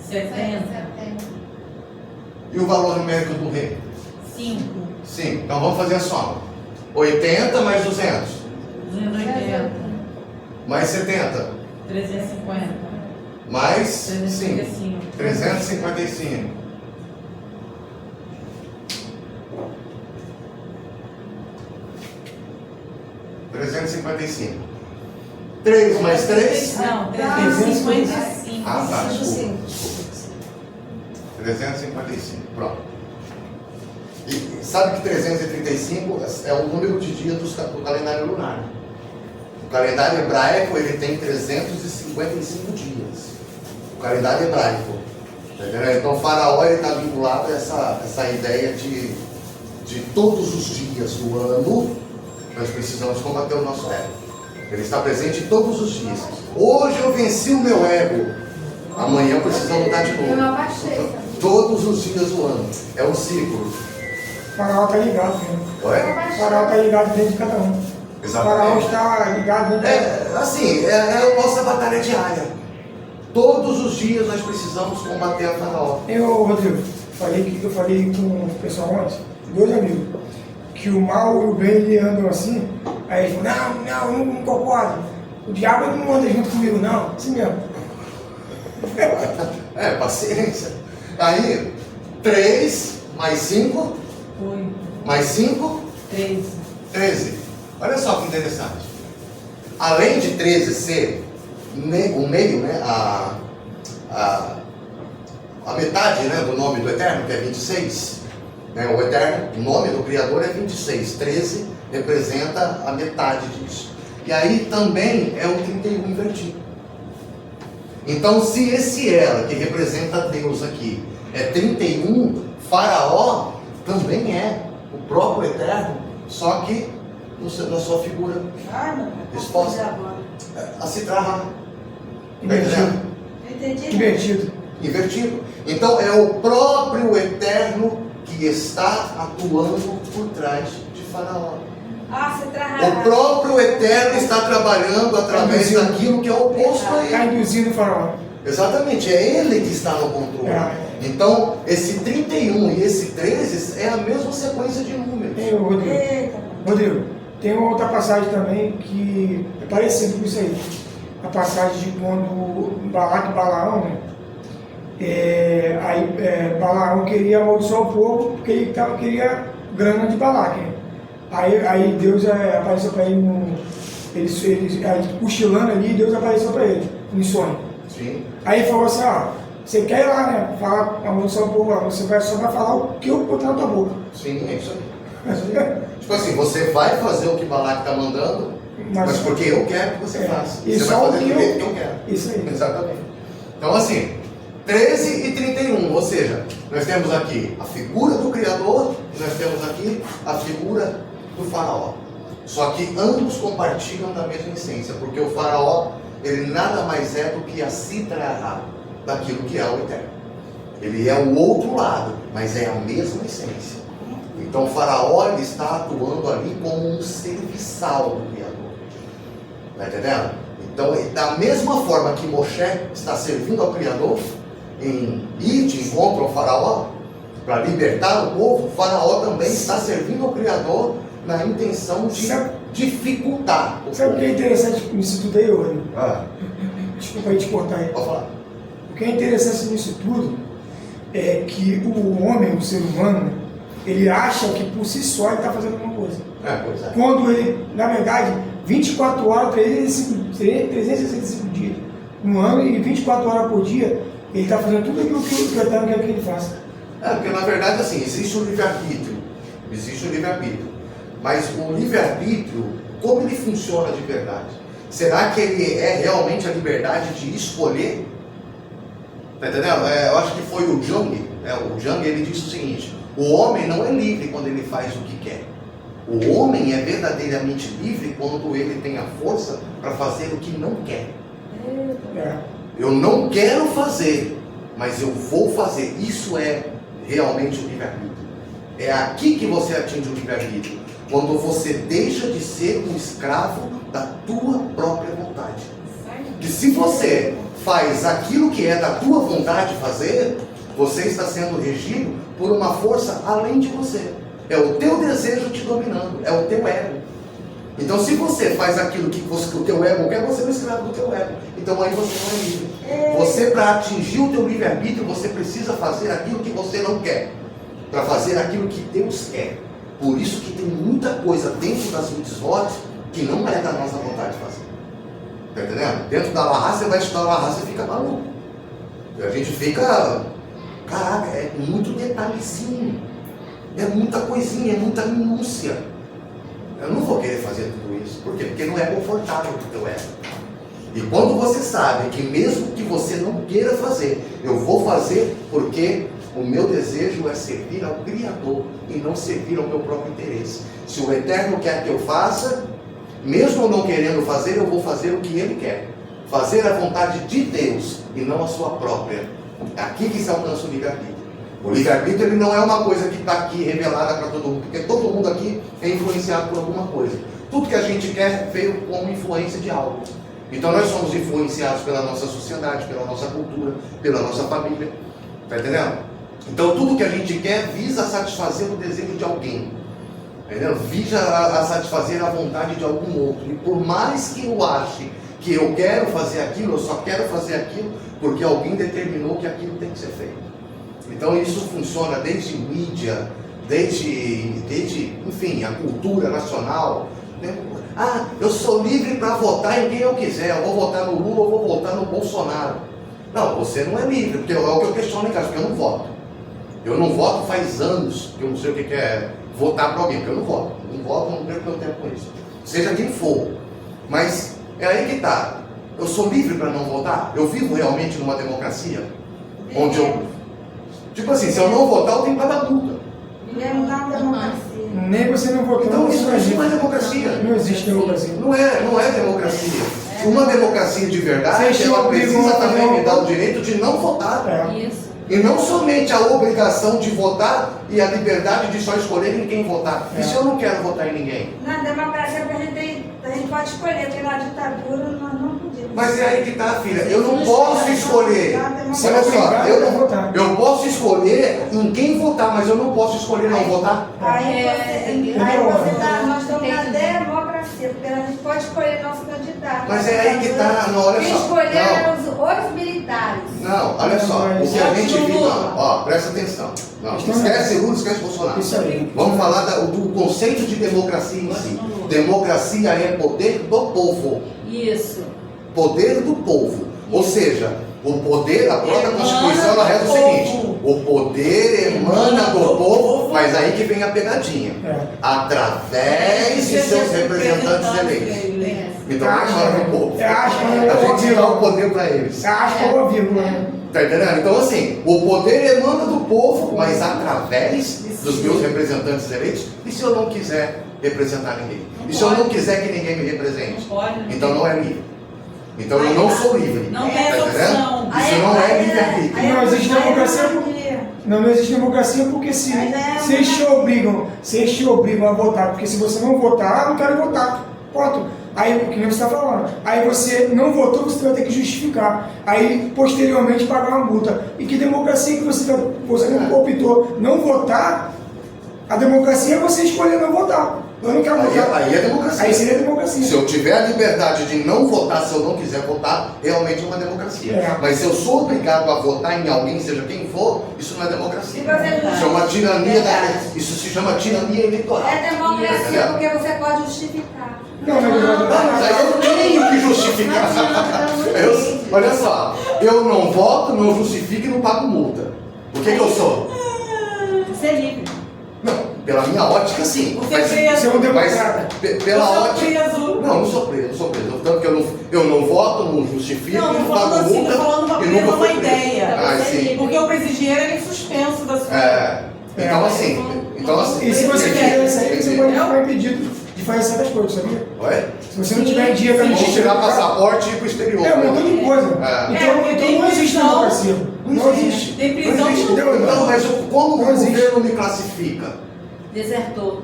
70. E o valor numérico do Re? 5. Então vamos fazer a soma. 80 mais 200. 280. Mais 70. 350. Mais 5. 355. 355. 355. 3 mais 3? Não, 355. Ah, tá. 355. 355, pronto. E sabe que 335 é o número de dias do calendário lunar. O calendário hebraico ele tem 355 dias. O calendário hebraico. Entendeu? Então o faraó está vinculado a essa ideia de todos os dias do ano. Nós precisamos combater o nosso ego. Ele está presente todos os dias. Hoje eu venci o meu ego. Amanhã precisamos lutar de novo. Todos os dias do ano. É um ciclo. O faraó está ligado, né? Oi? O faraó está ligado dentro de cada um. O faraó está ligado dentro de cada um. Assim, é a nossa batalha diária. Todos os dias nós precisamos combater a faraó. Rodrigo, eu falei com o pessoal ontem, 2 amigos, que o mal e o bem ele andam assim, aí eles falam, não concordo. O diabo não anda junto comigo, não. Assim mesmo. Paciência. Aí, 3 mais 5, Foi. mais 5, 13. Olha só que interessante. Além de 13 ser o meio, né, a metade, né, do nome do Eterno, que é 26, né, o Eterno, o nome do Criador é 26, 13 representa a metade disso. E aí também é o 31 invertido. Então, se esse ela, que representa Deus aqui, é 31, Faraó também é o próprio Eterno, só que na sua figura exposta. A Citraha. Invertido. Então é o próprio Eterno que está atuando por trás de Faraó. O próprio Eterno está trabalhando através daquilo que é oposto a ele. Está induzindo o faraó. Exatamente, é ele que está no controle. Então, esse 31 e esse 13 é a mesma sequência de números. Rodrigo, tem uma outra passagem também que é parecida com isso aí. A passagem de quando Balaque e Balaão, né? Balaão queria amaldiçoar o povo porque ele queria grana de Balaque. Né? Aí Deus apareceu para ele, cochilando ali, Deus apareceu para ele, no sonho. Sim. Aí ele falou assim, você quer ir lá, né? Falar, amaldiçoar o povo lá, você só vai falar o que eu botar na tua boca. Sim, é isso aí. Tipo assim, você vai fazer o que Balaque está mandando, mas porque eu quero que você faça. Você vai fazer do jeito que eu quero. Isso aí. Exatamente. Então assim, 13 e 31, ou seja, nós temos aqui a figura do Criador e nós temos aqui a figura do Faraó. Só que ambos compartilham da mesma essência, porque o Faraó, ele nada mais é do que a Citraha daquilo que é o Eterno. Ele é o outro lado, mas é a mesma essência. Então o Faraó ele está atuando ali como um serviçal do Criador. Está entendendo? Então, da mesma forma que Moshe está servindo ao Criador em ir de encontro ao Faraó para libertar o povo, o Faraó também está servindo ao Criador na intenção de dificultar o povo. Sabe o que é interessante nisso tudo aí, Rodrigo? Desculpa aí te cortar aí. Pode falar. O que é interessante nisso tudo é que o homem, o ser humano, ele acha que por si só ele está fazendo alguma coisa. Pois é. Quando ele, na verdade, 24 horas, 365 dias no ano e 24 horas por dia, ele está fazendo tudo aquilo que o Eterno quer que ele faça. Porque na verdade assim, existe o livre-arbítrio. Mas o livre-arbítrio, como ele funciona de verdade? Será que ele é realmente a liberdade de escolher? Tá entendendo? Eu acho que foi o Jung. O Jung ele disse o seguinte: o homem não é livre quando ele faz o que quer. O homem é verdadeiramente livre quando ele tem a força para fazer o que não quer. Eu não quero fazer, mas eu vou fazer. Isso é realmente o livre-arbítrio. É aqui que você atinge o livre-arbítrio. Quando você deixa de ser um escravo da tua própria vontade. Que se você faz aquilo que é da tua vontade fazer, você está sendo regido por uma força além de você. É o teu desejo te dominando, é o teu ego. Então se você faz aquilo que o teu ego quer, você é um escravo do teu ego. Então aí você não é livre. Você, para atingir o teu livre-arbítrio, você precisa fazer aquilo que você não quer, para fazer aquilo que Deus quer. Por isso que tem muita coisa dentro das mitzvot que não é da nossa vontade de fazer. Tá entendendo? Dentro da Lahá, você vai estudar a Lahá, você fica maluco. A gente fica, caraca, é muito detalhezinho, é muita coisinha, é muita minúcia. Eu não vou querer fazer tudo isso. Por quê? Porque não é confortável para o teu ego. E quando você sabe que mesmo que você não queira fazer, eu vou fazer porque o meu desejo é servir ao Criador e não servir ao meu próprio interesse. Se o Eterno quer que eu faça, mesmo eu não querendo fazer, eu vou fazer o que Ele quer. Fazer a vontade de Deus e não a sua própria. Aqui que se alcança o livre-arbítrio. O livre-arbítrio ele não é uma coisa que está aqui revelada para todo mundo, porque todo mundo aqui é influenciado por alguma coisa. Tudo que a gente quer veio como influência de algo. Então nós somos influenciados pela nossa sociedade, pela nossa cultura, pela nossa família. Está entendendo? Então tudo que a gente quer visa satisfazer o desejo de alguém. Entendeu? Visa a satisfazer a vontade de algum outro. E por mais que eu ache que eu quero fazer aquilo, eu só quero fazer aquilo porque alguém determinou que aquilo tem que ser feito. Então isso funciona desde mídia, desde enfim, a cultura nacional. Né? Ah, eu sou livre para votar em quem eu quiser, eu vou votar no Lula ou vou votar no Bolsonaro. Não, você não é livre, porque é o que eu questiono em casa, porque eu não voto. Eu não voto faz anos, que eu não sei o que é votar para alguém, porque eu não voto. Não voto, não perco meu tempo com isso. Seja quem for. Mas é aí que está. Eu sou livre para não votar? Eu vivo realmente numa democracia? Onde eu... Tipo assim, se eu não votar, eu tenho que pagar multa. Vivemos na democracia. Nem você não votou. Então isso não é democracia. Não existe democracia. Não é democracia. Uma democracia de verdade, Você ela precisa também me dar o não... direito de não votar. É. Isso. E não somente a obrigação de votar e a liberdade de só escolher em quem votar. E se eu não quero votar em ninguém? Na democracia a gente pode escolher, porque na ditadura nós não podíamos. Mas é aí que está, filha. Eu não posso escolher. Você é Olha só, obrigado a votar. eu posso escolher em quem votar, mas eu não posso escolher não votar. Aí você tá, nós estamos na Entendi. democracia, porque a gente pode escolher nosso candidato. Mas é aí que está, não, olha Quem só. escolheram os militares. Não, olha só, o que a gente vive, ó, presta atenção. Não, esquece Lula, esquece Bolsonaro. Isso aí. Vamos falar do conceito de democracia em si. Democracia é poder do povo. Isso. Poder do povo. Ou seja, o poder, a própria Emana Constituição ela reza o do seguinte: povo. o poder emana do povo, mas aí que vem a pegadinha. É. Através de seus representantes eleitos. Então não emana do povo. É aspa, A gente dá o poder para eles. É aspa ou vírgula, né? Tá entendendo? Então assim, o poder emana do povo, mas através dos meus representantes eleitos. E se eu não quiser representar ninguém? E se eu não quiser que ninguém me represente? Não pode. Então não é livre. Então eu não sou livre. Não Tá tem essa entendendo? opção. Isso não é livre-arbítrio. Não existe democracia. Não existe democracia porque se eles te obrigam a votar, porque se você não votar, não quero votar. Ponto. Aí, o que você está falando. Aí você não votou, você vai ter que justificar. Aí, posteriormente, pagar uma multa. E que democracia que você não optou não votar? A democracia é você escolher não votar. Eu não quero votar. Aí é democracia. Aí seria democracia. Se eu tiver a liberdade de não votar, se eu não quiser votar, realmente é uma democracia. É. Mas se eu sou obrigado a votar em alguém, seja quem for, isso não é democracia. Se você não- Isso é uma tirania. Isso se chama tirania eleitoral. É democracia Entendeu? porque você pode justificar. Não, na verdade. Ah, mas aí eu tenho que justificar. Olha só, eu não voto, não justifico e não pago multa. O que eu sou? Ser livre. Não, pela minha ótica, sim. Você é preso. Você é um democrata. Pela Eu sou ótica. preso. Não, não sou preso, não sou preso. Tanto que eu não voto, não justifico, Não, não tô falando pago assim, multa. tô falando uma e nunca fui uma preso. ideia. Ah, sim. Porque o presidiário ele é suspenso da sua. Então assim. Então assim. E se você entendi, quiser isso aí, você entendi. pode ficar impedido de fazer certas coisas, sabia? Oi? Se você não tiver dia para Vamos tirar passaporte e ir pro exterior. É um montão de coisa. Então não existe democracia. Não existe. Tem prisão Não existe, que não- entendeu? Então, mas como Não o existe. governo me classifica? Desertor.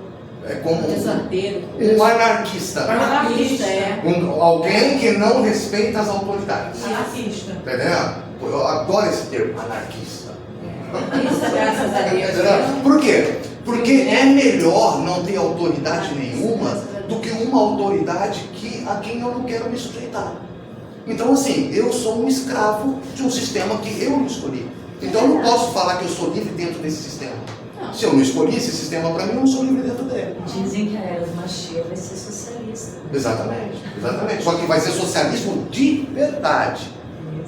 É como Deserteiro. um anarquista. Anarquista, é. Alguém que não respeita as autoridades. Anarquista. Tá entendendo? Eu adoro esse termo, anarquista. Isso, graças a Deus. Entendeu? Por quê? Porque é melhor não ter autoridade nenhuma do que uma autoridade a quem eu não quero me sujeitar. Então, assim, eu sou um escravo de um sistema que eu não escolhi. Então, eu não posso falar que eu sou livre dentro desse sistema. Não. Se eu não escolhi esse sistema para mim, eu não sou livre dentro dele. Dizem que a era do Mashiach vai ser socialista. Exatamente, exatamente. Só que vai ser socialismo de verdade.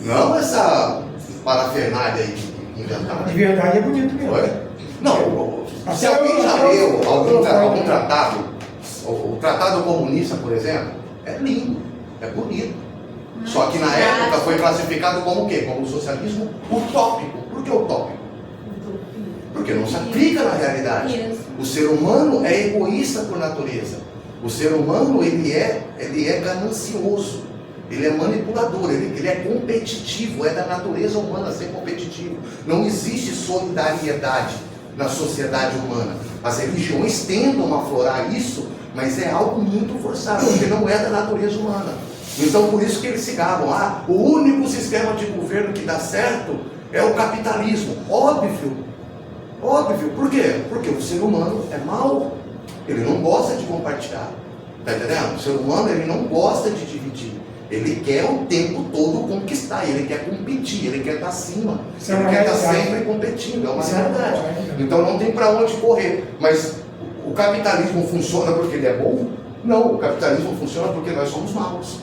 Não essa parafernália aí inventada. De verdade é bonito mesmo. Não, se alguém já leu algum tratado, o Tratado Comunista, por exemplo, é lindo, é bonito. Só que na época foi classificado como o quê? Como socialismo utópico. Por que utópico? Porque não se aplica na realidade. O ser humano é egoísta por natureza. O ser humano ele é ganancioso. Ele é manipulador, ele é competitivo, é da natureza humana ser competitivo. Não existe solidariedade na sociedade humana. As religiões tentam aflorar isso, mas é algo muito forçado, porque não é da natureza humana. Então por isso que eles se gabam, o único sistema de governo que dá certo é o capitalismo. Óbvio, por quê? Porque o ser humano é mau, ele não gosta de compartilhar, tá entendendo? O ser humano ele não gosta de dividir, ele quer o tempo todo conquistar, ele quer competir, ele quer estar acima, ele quer estar sempre competindo, é uma realidade. Então não tem para onde correr, mas o capitalismo funciona porque ele é bom? Não, o capitalismo funciona porque nós somos maus.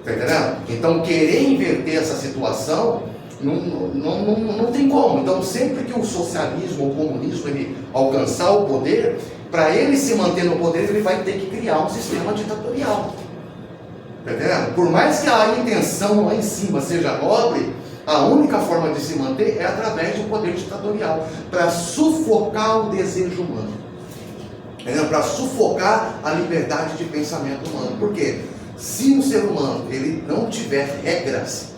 Está entendendo? Então, querer inverter essa situação não tem como. Então, sempre que o socialismo ou o comunismo ele alcançar o poder, para ele se manter no poder, ele vai ter que criar um sistema ditatorial. Está entendendo? Por mais que a intenção lá em cima seja nobre, a única forma de se manter é através do poder ditatorial, para sufocar o desejo humano, para sufocar a liberdade de pensamento humano. Por quê? Se um ser humano ele não tiver regras,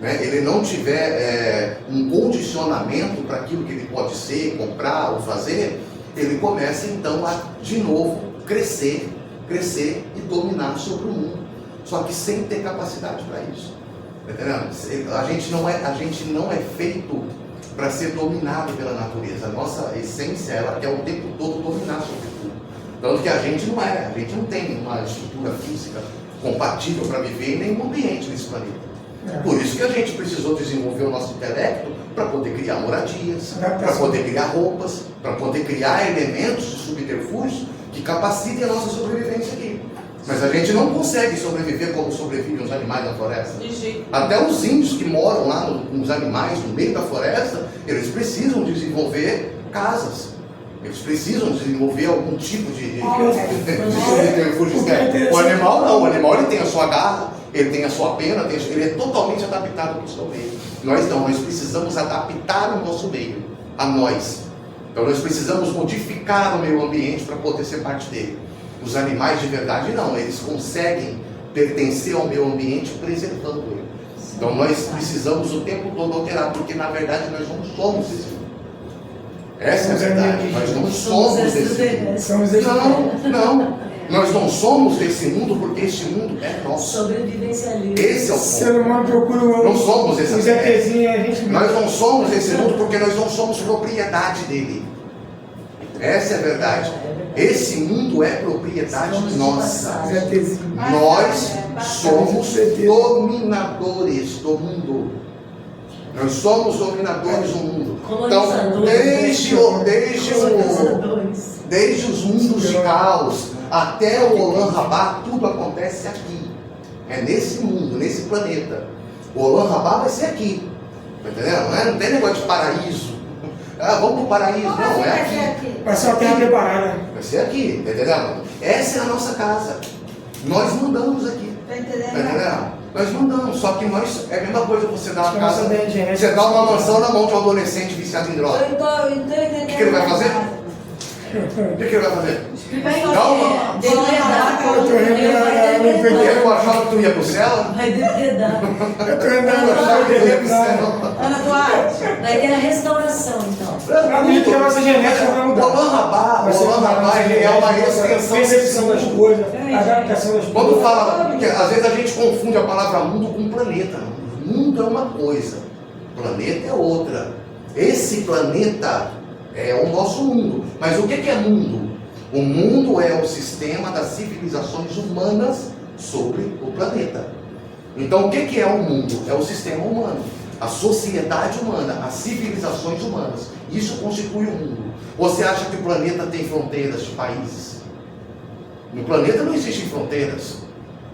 ele não tiver um condicionamento para aquilo que ele pode ser, comprar ou fazer, ele começa então a de novo crescer e dominar sobre o mundo, só que sem ter capacidade para isso. Entendeu? A gente não é feito para ser dominado pela natureza. A nossa essência ela quer o tempo todo dominar sobre tudo. Tanto que a gente não tem uma estrutura física compatível para viver em nenhum ambiente nesse planeta. Por isso que a gente precisou desenvolver o nosso intelecto para poder criar moradias, para poder criar roupas, para poder criar elementos de subterfúgios que capacitem a nossa sobrevivência aqui. Mas a gente não consegue sobreviver como sobrevivem os animais da floresta. Até os índios que moram lá com os animais no meio da floresta, eles precisam desenvolver casas. Eles precisam desenvolver algum tipo de subterfúgio externo. O animal não, o animal ele tem a sua garra, ele tem a sua pena, ele é totalmente adaptado para o seu meio. Nós não, nós precisamos adaptar o nosso meio a nós. Então nós precisamos modificar o meio ambiente para poder ser parte dele. Os animais de verdade não, eles conseguem pertencer ao meio ambiente preservando ele. Então nós precisamos o tempo todo alterar, porque na verdade nós não somos esse mundo. Essa é a verdade, nós não somos esse mundo. Não. Nós não somos desse mundo porque este mundo é nosso. Sobrevivencialismo. Esse é o ponto. O ser humano procura não somos esse os ETzinhos, a gente Nós não somos esse mundo porque nós não somos propriedade dele. Essa é a verdade. Esse mundo é propriedade nossa. Nós somos dominadores do mundo. Nós somos dominadores do mundo. Então, desde os mundos de caos até o Olam Rabá, tudo acontece aqui. É nesse mundo, nesse planeta. O Olam Rabá vai ser aqui. Tá entendendo? Não tem negócio de paraíso. Vamos pro paraíso. Não, é aqui. Vai ser uma terra preparada. Vai ser aqui, tá entendendo? Essa é a nossa casa. Nós mandamos aqui. Tá entendendo? Tá entendendo? Nós mandamos, só que nós, é a mesma coisa você dar uma Nossa casa, ideia de você dá uma mansão na mão de um adolescente viciado em droga. Eu tô entendendo. O que ele vai fazer? O que ele vai fazer? Calma. Eu achava que tu ia pro céu. Vai depredar. Eu achava que tu ia pro céu. Ana Duarte. Vai ter a restauração, então. Pra mim, que a nossa genética vai O mudar. Olam Rabá, ele é uma extensão percepção das coisas, adaptação das coisas. Quando fala, porque às vezes a gente confunde a palavra mundo com planeta. Mundo é uma coisa, planeta é outra. Esse planeta é o nosso mundo. Mas o que é mundo? O mundo é o sistema das civilizações humanas sobre o planeta. Então o que é o mundo? É o sistema humano. A sociedade humana, as civilizações humanas. Isso constitui o mundo. Você acha que o planeta tem fronteiras de países? No planeta não existem fronteiras.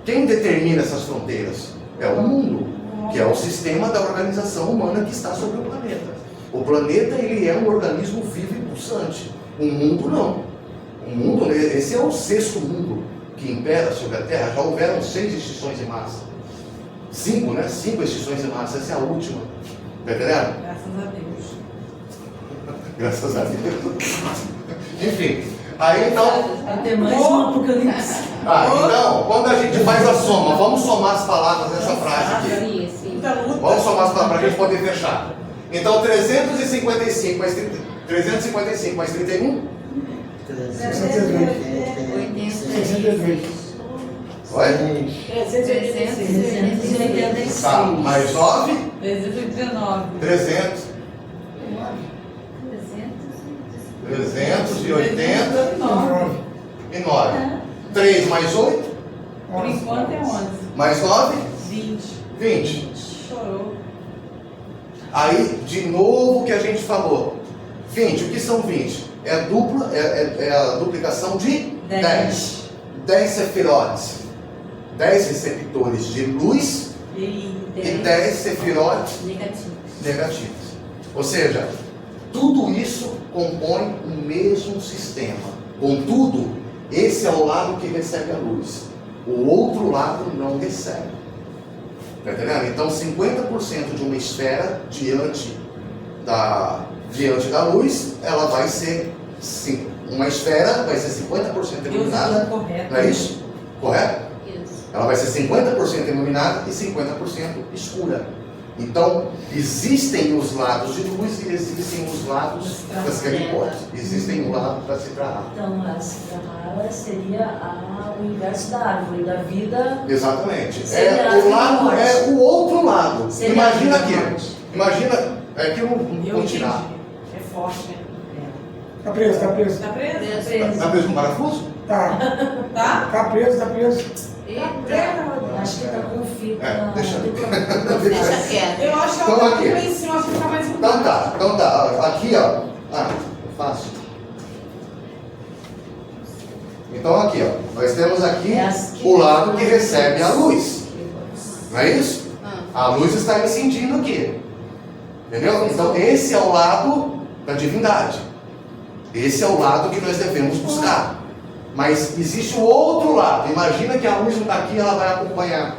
Quem determina essas fronteiras? É o mundo, que é o sistema da organização humana que está sobre o planeta. O planeta, ele é um organismo vivo e pulsante. O mundo não. O mundo, esse é o sexto mundo que impera sobre a Terra. Já houveram 6 extinções em massa. 5, né? 5 extinções em massa. Essa é a última. Tá entendendo? Graças a Deus. Graças a Deus. Enfim. Aí então. Vai ter mais um apocalipse. Então, quando a gente faz a soma, vamos somar as palavras dessa frase aqui. Sim, sim. Vamos somar as palavras para a gente poder fechar. Então, 355 mais 31? 62. Oi? 386. Tá, mais 9? 319. 300. 380 e 9. 3 mais 8? Por enquanto é 11. Mais 9? 20. 20. Chorou. Aí, de novo o que a gente falou. 20, o que são 20? É a duplicação de 10. 10 sefirotes. 10 receptores de luz E e 10 sefirotes negativos. Ou seja, tudo isso compõe o mesmo sistema. Contudo, esse é o lado que recebe a luz. O outro lado não recebe. Está entendendo? Então, 50% de uma esfera diante da luz, ela vai ser, sim, uma esfera vai ser 50% iluminada. correto. Não é isso? Correto? Isso. Ela vai ser 50% iluminada e 50% escura. Então, existem os lados de luz e existem os lados das galipotes. Existem um lado para se tratar. Então, a cigarra seria o inverso da árvore, da vida. Exatamente. Seria O lado morte. é o outro lado. Seria Imagina a aqui. morte. Imagina, aqui eu não Eu vou entendi. tirar. É forte, né? Tá preso, tá preso. Tá preso? Tá preso com parafuso? Tá. Tá? Tá preso, tá preso. Acho que está com fita. Deixa Deixa quieto. Eu acho que Então, ela tá aqui. lá em cima, acho que fica mais Então tá. Aqui, ó. É fácil. Então aqui, ó. Nós temos aqui o lado que recebe a luz. Não é isso? A luz está incidindo aqui. Entendeu? Então esse é o lado da divindade. Esse é o lado que nós devemos buscar. Mas existe o outro lado. Imagina que a luz não está aqui, ela vai acompanhar.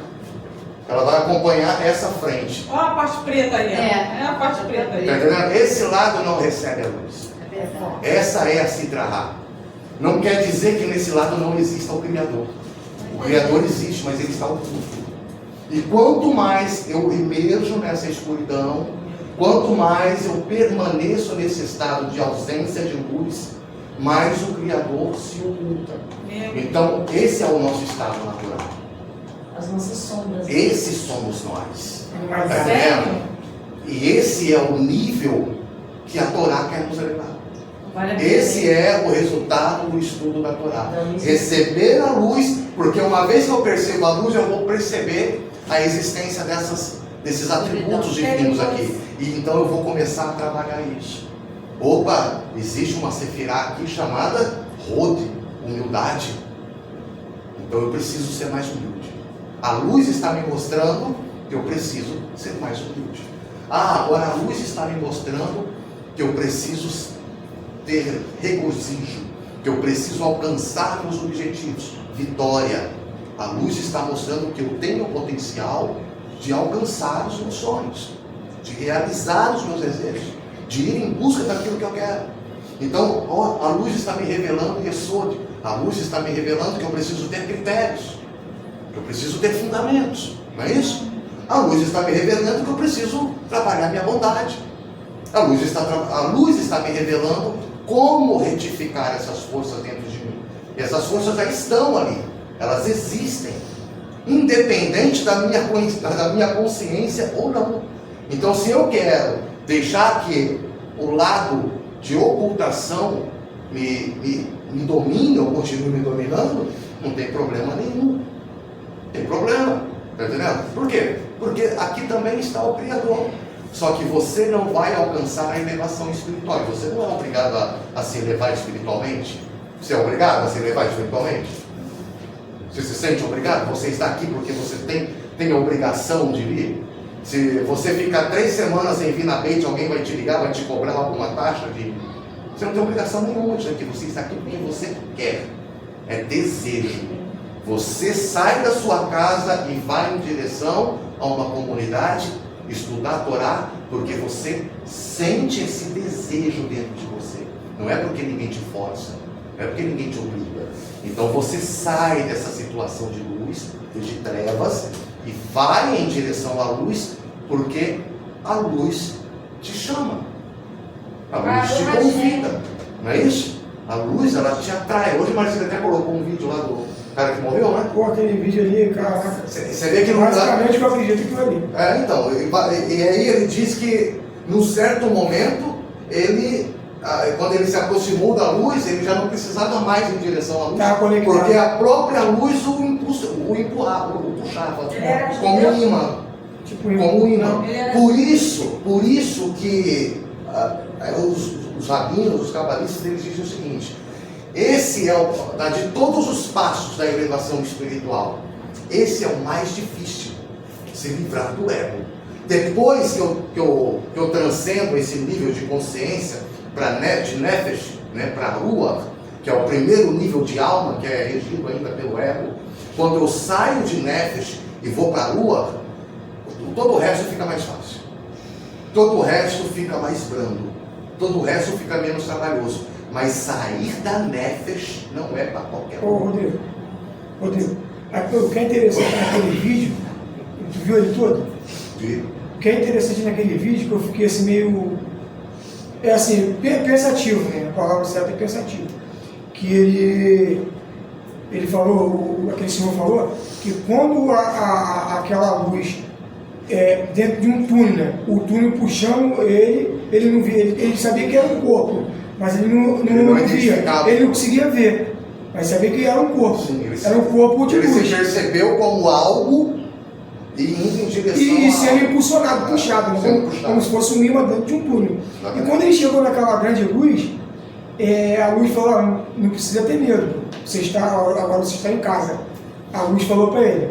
Ela vai acompanhar essa frente. Olha a parte preta aí. ó. É a parte preta aí. Tá entendendo? Esse lado não recebe a luz. Essa é a Sidraha. Não quer dizer que nesse lado não exista o Criador. O Criador existe, mas ele está oculto. E quanto mais eu emerjo nessa escuridão, quanto mais eu permaneço nesse estado de ausência de luz, mais o Criador se oculta. Então, esse é o nosso estado natural. As nossas sombras. Esses somos nós. Mas Tá entendendo? E esse é o nível que a Torá quer nos levar. Vale a pena. Esse é o resultado do estudo da Torá. Receber a luz, porque uma vez que eu percebo a luz, eu vou perceber a existência desses atributos divinos aqui. E então eu vou começar a trabalhar isso. Opa, existe uma sefirá aqui chamada Hod, humildade. Então eu preciso ser mais humilde. A luz está me mostrando que eu preciso ser mais humilde. Agora a luz está me mostrando que eu preciso ter regozijo, que eu preciso alcançar meus objetivos, vitória. A luz está mostrando que eu tenho o potencial de alcançar os meus sonhos, de realizar os meus desejos, de ir em busca daquilo que eu quero. Então, a luz está me revelando Yesod. A luz está me revelando que eu preciso ter critérios, que eu preciso ter fundamentos, não é isso? A luz está me revelando que eu preciso trabalhar minha bondade. A luz está me revelando como retificar essas forças dentro de mim. E essas forças já estão ali, elas existem, independente da minha consciência ou não. Então, se eu quero deixar que o lado de ocultação me domine ou continue me dominando, não tem problema nenhum. Tem problema, tá entendendo? Por quê? Porque aqui também está o Criador. Só que você não vai alcançar a elevação espiritual. E você não é obrigado a se elevar espiritualmente. Você é obrigado a se elevar espiritualmente? Você se sente obrigado? Você está aqui porque você tem a obrigação de vir? Se você ficar 3 semanas sem vir na Beit, alguém vai te ligar, vai te cobrar alguma taxa de... Você não tem obrigação nenhuma de aqui. Você está aqui porque você quer. É desejo. Você sai da sua casa e vai em direção a uma comunidade, estudar a Torá, porque você sente esse desejo dentro de você. Não é porque ninguém te força, não é porque ninguém te obriga. Então você sai dessa situação de luz, de trevas, e vai em direção à luz, porque a luz te chama, a luz te convida, não é isso? A luz, ela te atrai. Hoje Marcelo até colocou um vídeo lá do cara que morreu, né? Pô, aquele vídeo ali, caraca. Você vê que não basicamente eu acredito que aquilo ali. então, e aí ele diz que num certo momento, quando ele se aproximou da luz, ele já não precisava mais ir em direção à luz, Tá conectado. porque a própria luz o empurrava, o puxava, como um imã. Tipo, Como um imã. Ele era- Por isso que os rabinos, os cabalistas, eles dizem o seguinte: esse é de todos os passos da elevação espiritual, esse é o mais difícil, se livrar do ego. Depois que eu transcendo esse nível de consciência de Nefesh, né, para Ruach, que é o primeiro nível de alma, que é regido ainda pelo ego, quando eu saio de Nefesh e vou para Ruach, todo o resto fica mais fácil, todo o resto fica mais brando, todo o resto fica menos trabalhoso. Mas sair da Nefesh não é para qualquer Ô, um. Rodrigo, o que é interessante naquele vídeo, tu viu ele todo? Viu? O que é interessante naquele vídeo, que eu fiquei assim meio, pensativo, né? A palavra certa é pensativo. Que ele falou, aquele senhor falou, que quando aquela luz dentro de um túnel, né? O túnel puxando ele não via, ele sabia que era um corpo, mas ele não via, ele não conseguia ver, mas sabia que era um corpo. Sim, era um corpo de ele luz. se percebeu como algo e indo em direção E sendo a algo. impulsionado, puxado, né? Sendo puxado. Como se fosse um imã dentro de um túnel. Exatamente. E quando ele chegou naquela grande luz, a luz falou: não precisa ter medo, agora você está em casa. A luz falou para ele.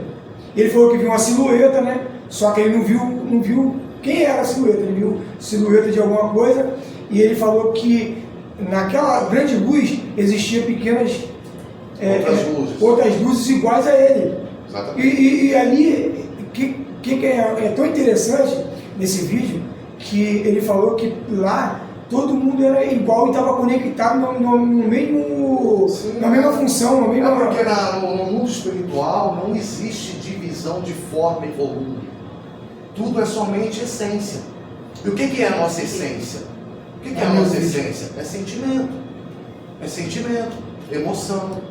Ele falou que viu uma silhueta, né? Só que ele não viu quem era a silhueta, ele viu silhueta de alguma coisa, e ele falou que naquela grande luz existia pequenas outras luzes iguais a ele. Exatamente. E ali, que é tão interessante nesse vídeo, que ele falou que lá todo mundo era igual e estava conectado no mesmo, na mesma função, na mesma... Porque no mundo espiritual não existe divisão de forma e volume. Tudo é somente essência. E o que é a nossa essência? O que é a nossa essência? É sentimento. É sentimento, emoção,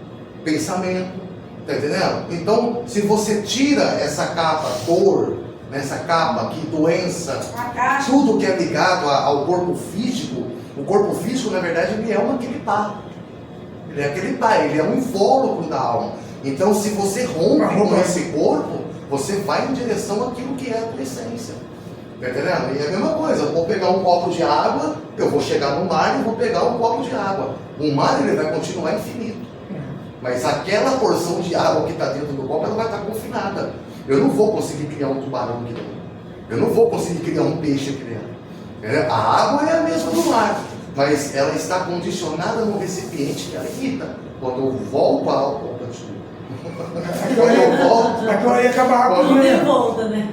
pensamento. Está entendendo? Então, se você tira essa capa dor, essa capa que doença, A caixa. tudo que é ligado ao corpo físico, o corpo físico, na verdade, ele é uma clipá. Ele é aquele pá, ele é um invólucro da alma. Então, se você rompe com esse corpo, você vai em direção àquilo que é a tua essência. Está entendendo? E é a mesma coisa, eu vou pegar um copo de água, eu vou chegar no mar e vou pegar um copo de água. O mar, ele vai continuar infinito. Mas aquela porção de água que está dentro do copo, ela vai estar confinada. Eu não vou conseguir criar um tubarão aqui dentro. Eu não vou conseguir criar um peixe aqui dentro. A água é a mesma do mar, mas ela está condicionada no recipiente que ela imita. Quando eu volto a água, Agora ia acabar a água, Tudo né? de volta, né?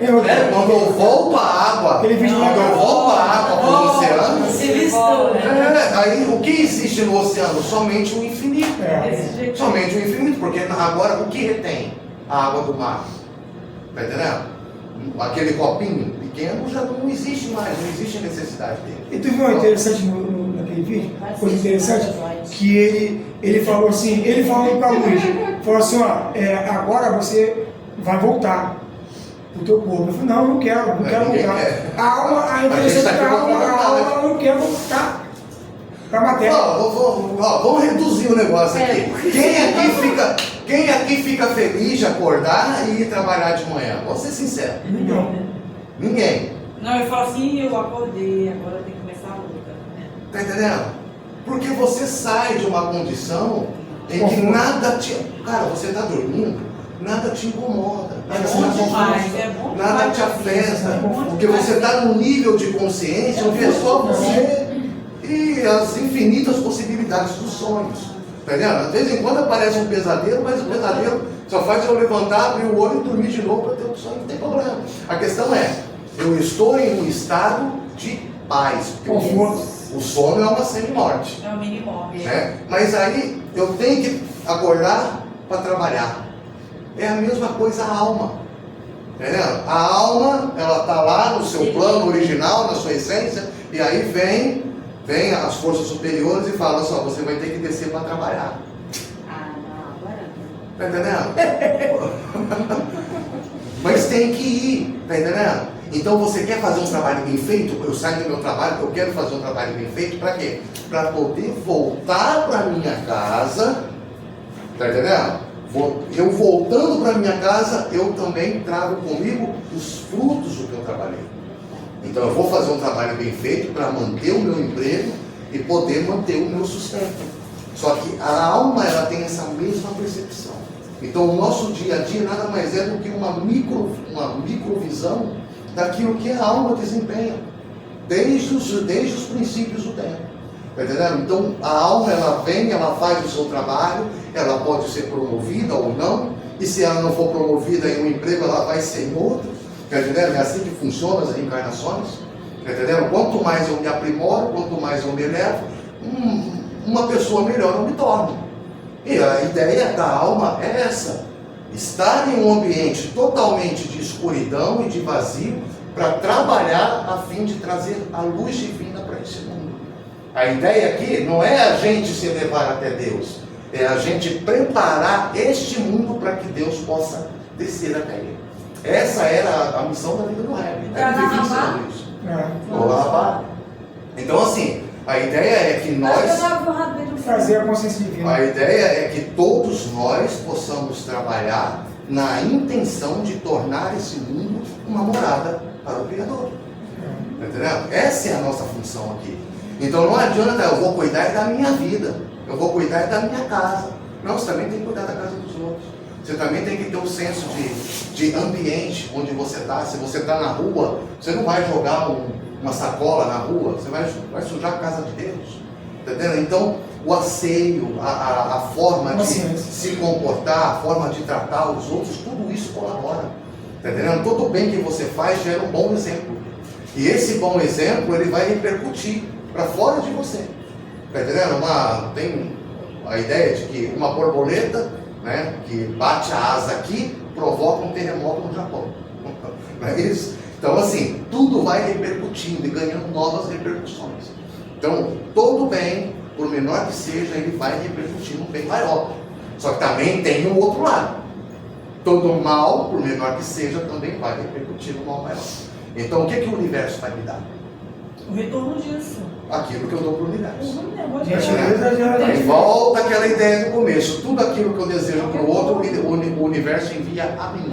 quando eu volto a água, Aquele vídeo lá, quando eu volto a água para o oceano, Se mistura. aí o que existe no oceano? Somente o infinito. Desse jeito. Somente o infinito, porque agora o que retém a água do mar? Está entendendo? Aquele copinho pequeno já não existe mais, não existe necessidade dele. E tu viu uma interessante naquele vídeo? Coisa interessante? Que ele falou assim, ele falou para a luz, falou assim, agora você vai voltar pro teu corpo. Eu falei, não quero Ninguém voltar. quer. A alma, a interessante é que a alma não quer voltar para a matéria. Vamos reduzir o negócio aqui. Quem aqui fica feliz de acordar e ir trabalhar de manhã? Vou ser sincero. Não. Ninguém. Não, eu falo assim, eu acordei, agora tem que começar a luta. Tá entendendo? Porque você sai de uma condição em que nada te... Cara, você tá dormindo, nada te incomoda. É Nada, bom te demais, é bom nada demais. te afeta. É bom Porque demais. você está num nível de consciência onde é só você e as infinitas possibilidades dos sonhos. Tá entendendo? De vez em quando aparece um pesadelo, mas o pesadelo só faz eu levantar, abrir o olho e dormir de novo para ter um sonho, não tem problema. A questão é, eu estou em um estado de paz. Porque o sono é uma semi-morte. É o mini-morte. Né? Mas aí eu tenho que acordar para trabalhar. É a mesma coisa a alma. Entendeu? A alma, ela está lá no seu plano original, na sua essência, e aí vem as forças superiores e falam só, você vai ter que descer para trabalhar. Ah, não, agora não. Tá entendendo? Mas tem que ir, tá entendendo? Então você quer fazer um trabalho bem feito? Eu saio do meu trabalho, eu quero fazer um trabalho bem feito, para quê? Para poder voltar para minha casa, tá entendendo? Eu voltando para minha casa, eu também trago comigo os frutos do que eu trabalhei. Então eu vou fazer um trabalho bem feito para manter o meu emprego e poder manter o meu sustento. Só que a alma, ela tem essa mesma percepção. Então o nosso dia a dia nada mais é do que uma microvisão daquilo que a alma desempenha, desde os princípios do tempo. Tá entendendo? Então a alma, ela vem, ela faz o seu trabalho, ela pode ser promovida ou não, e se ela não for promovida em um emprego, ela vai ser em outro. Tá entendendo? É assim que funcionam as reencarnações. Tá entendendo? Quanto mais eu me aprimoro, quanto mais eu me elevo, uma pessoa melhor eu me torno. E a ideia da alma é essa: estar em um ambiente totalmente de escuridão e de vazio para trabalhar a fim de trazer a luz divina para esse mundo. A ideia aqui não é a gente se elevar até Deus, é a gente preparar este mundo para que Deus possa descer até ele. Essa era a missão da vida do Heber. É difícil isso. Então assim, a ideia é que nós... Fazer a consciência divina. A ideia é que todos nós possamos trabalhar na intenção de tornar esse mundo uma morada para o Criador. Tá entendendo? Essa é a nossa função aqui. Então não adianta, eu vou cuidar da minha vida, eu vou cuidar da minha casa. Não, você também tem que cuidar da casa dos outros. Você também tem que ter um senso de ambiente onde você está. Se você está na rua, você não vai jogar uma sacola na rua, você vai sujar a casa de Deus. Tá entendendo? Então, o asseio, a forma de se comportar, a forma de tratar os outros, tudo isso colabora. Tá entendendo? Todo o bem que você faz gera um bom exemplo. E esse bom exemplo, ele vai repercutir para fora de você. Tá entendendo? Tem a ideia de que uma borboleta, né, que bate a asa aqui, provoca um terremoto no Japão. Não é isso? Então, assim, tudo vai repercutindo e ganhando novas repercussões. Então, todo bem, por menor que seja, ele vai repercutir num bem maior. Só que também tem o outro lado. Todo mal, por menor que seja, também vai repercutir no mal maior. Então, o que o universo vai me dar? O retorno disso. Aquilo que eu dou para o universo. Gente, volta aquela ideia do começo. Tudo aquilo que eu desejo para o outro, o universo envia a mim.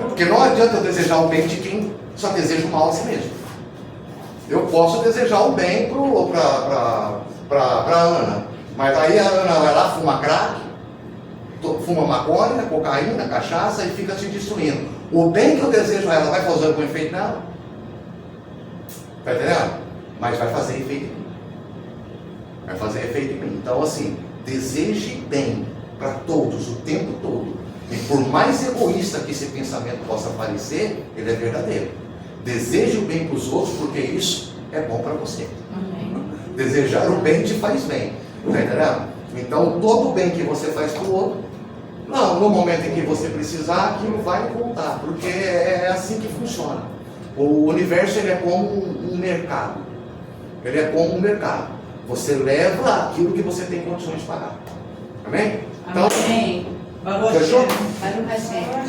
Porque não adianta eu desejar o bem de quem só deseja o mal a si mesmo. Eu posso desejar o bem para a Ana, mas aí a Ana vai lá, fuma crack, fuma maconha, cocaína, cachaça e fica se destruindo. O bem que eu desejo a ela vai fazer algum efeito nela? Tá entendendo? Mas vai fazer efeito em mim. Vai fazer efeito em mim. Então, assim, deseje bem para todos o tempo todo. E por mais egoísta que esse pensamento possa parecer, ele é verdadeiro. Deseje o bem para os outros, porque isso é bom para você. Amém. Desejar o bem te faz bem. Tá entendendo? Então, todo o bem que você faz para o outro, no momento em que você precisar, aquilo vai voltar. Porque é assim que funciona. O universo, ele é como um mercado. Ele é como um mercado. Você leva aquilo que você tem condições de pagar. Amém? Então, Amém. fechou? Vai no resenha.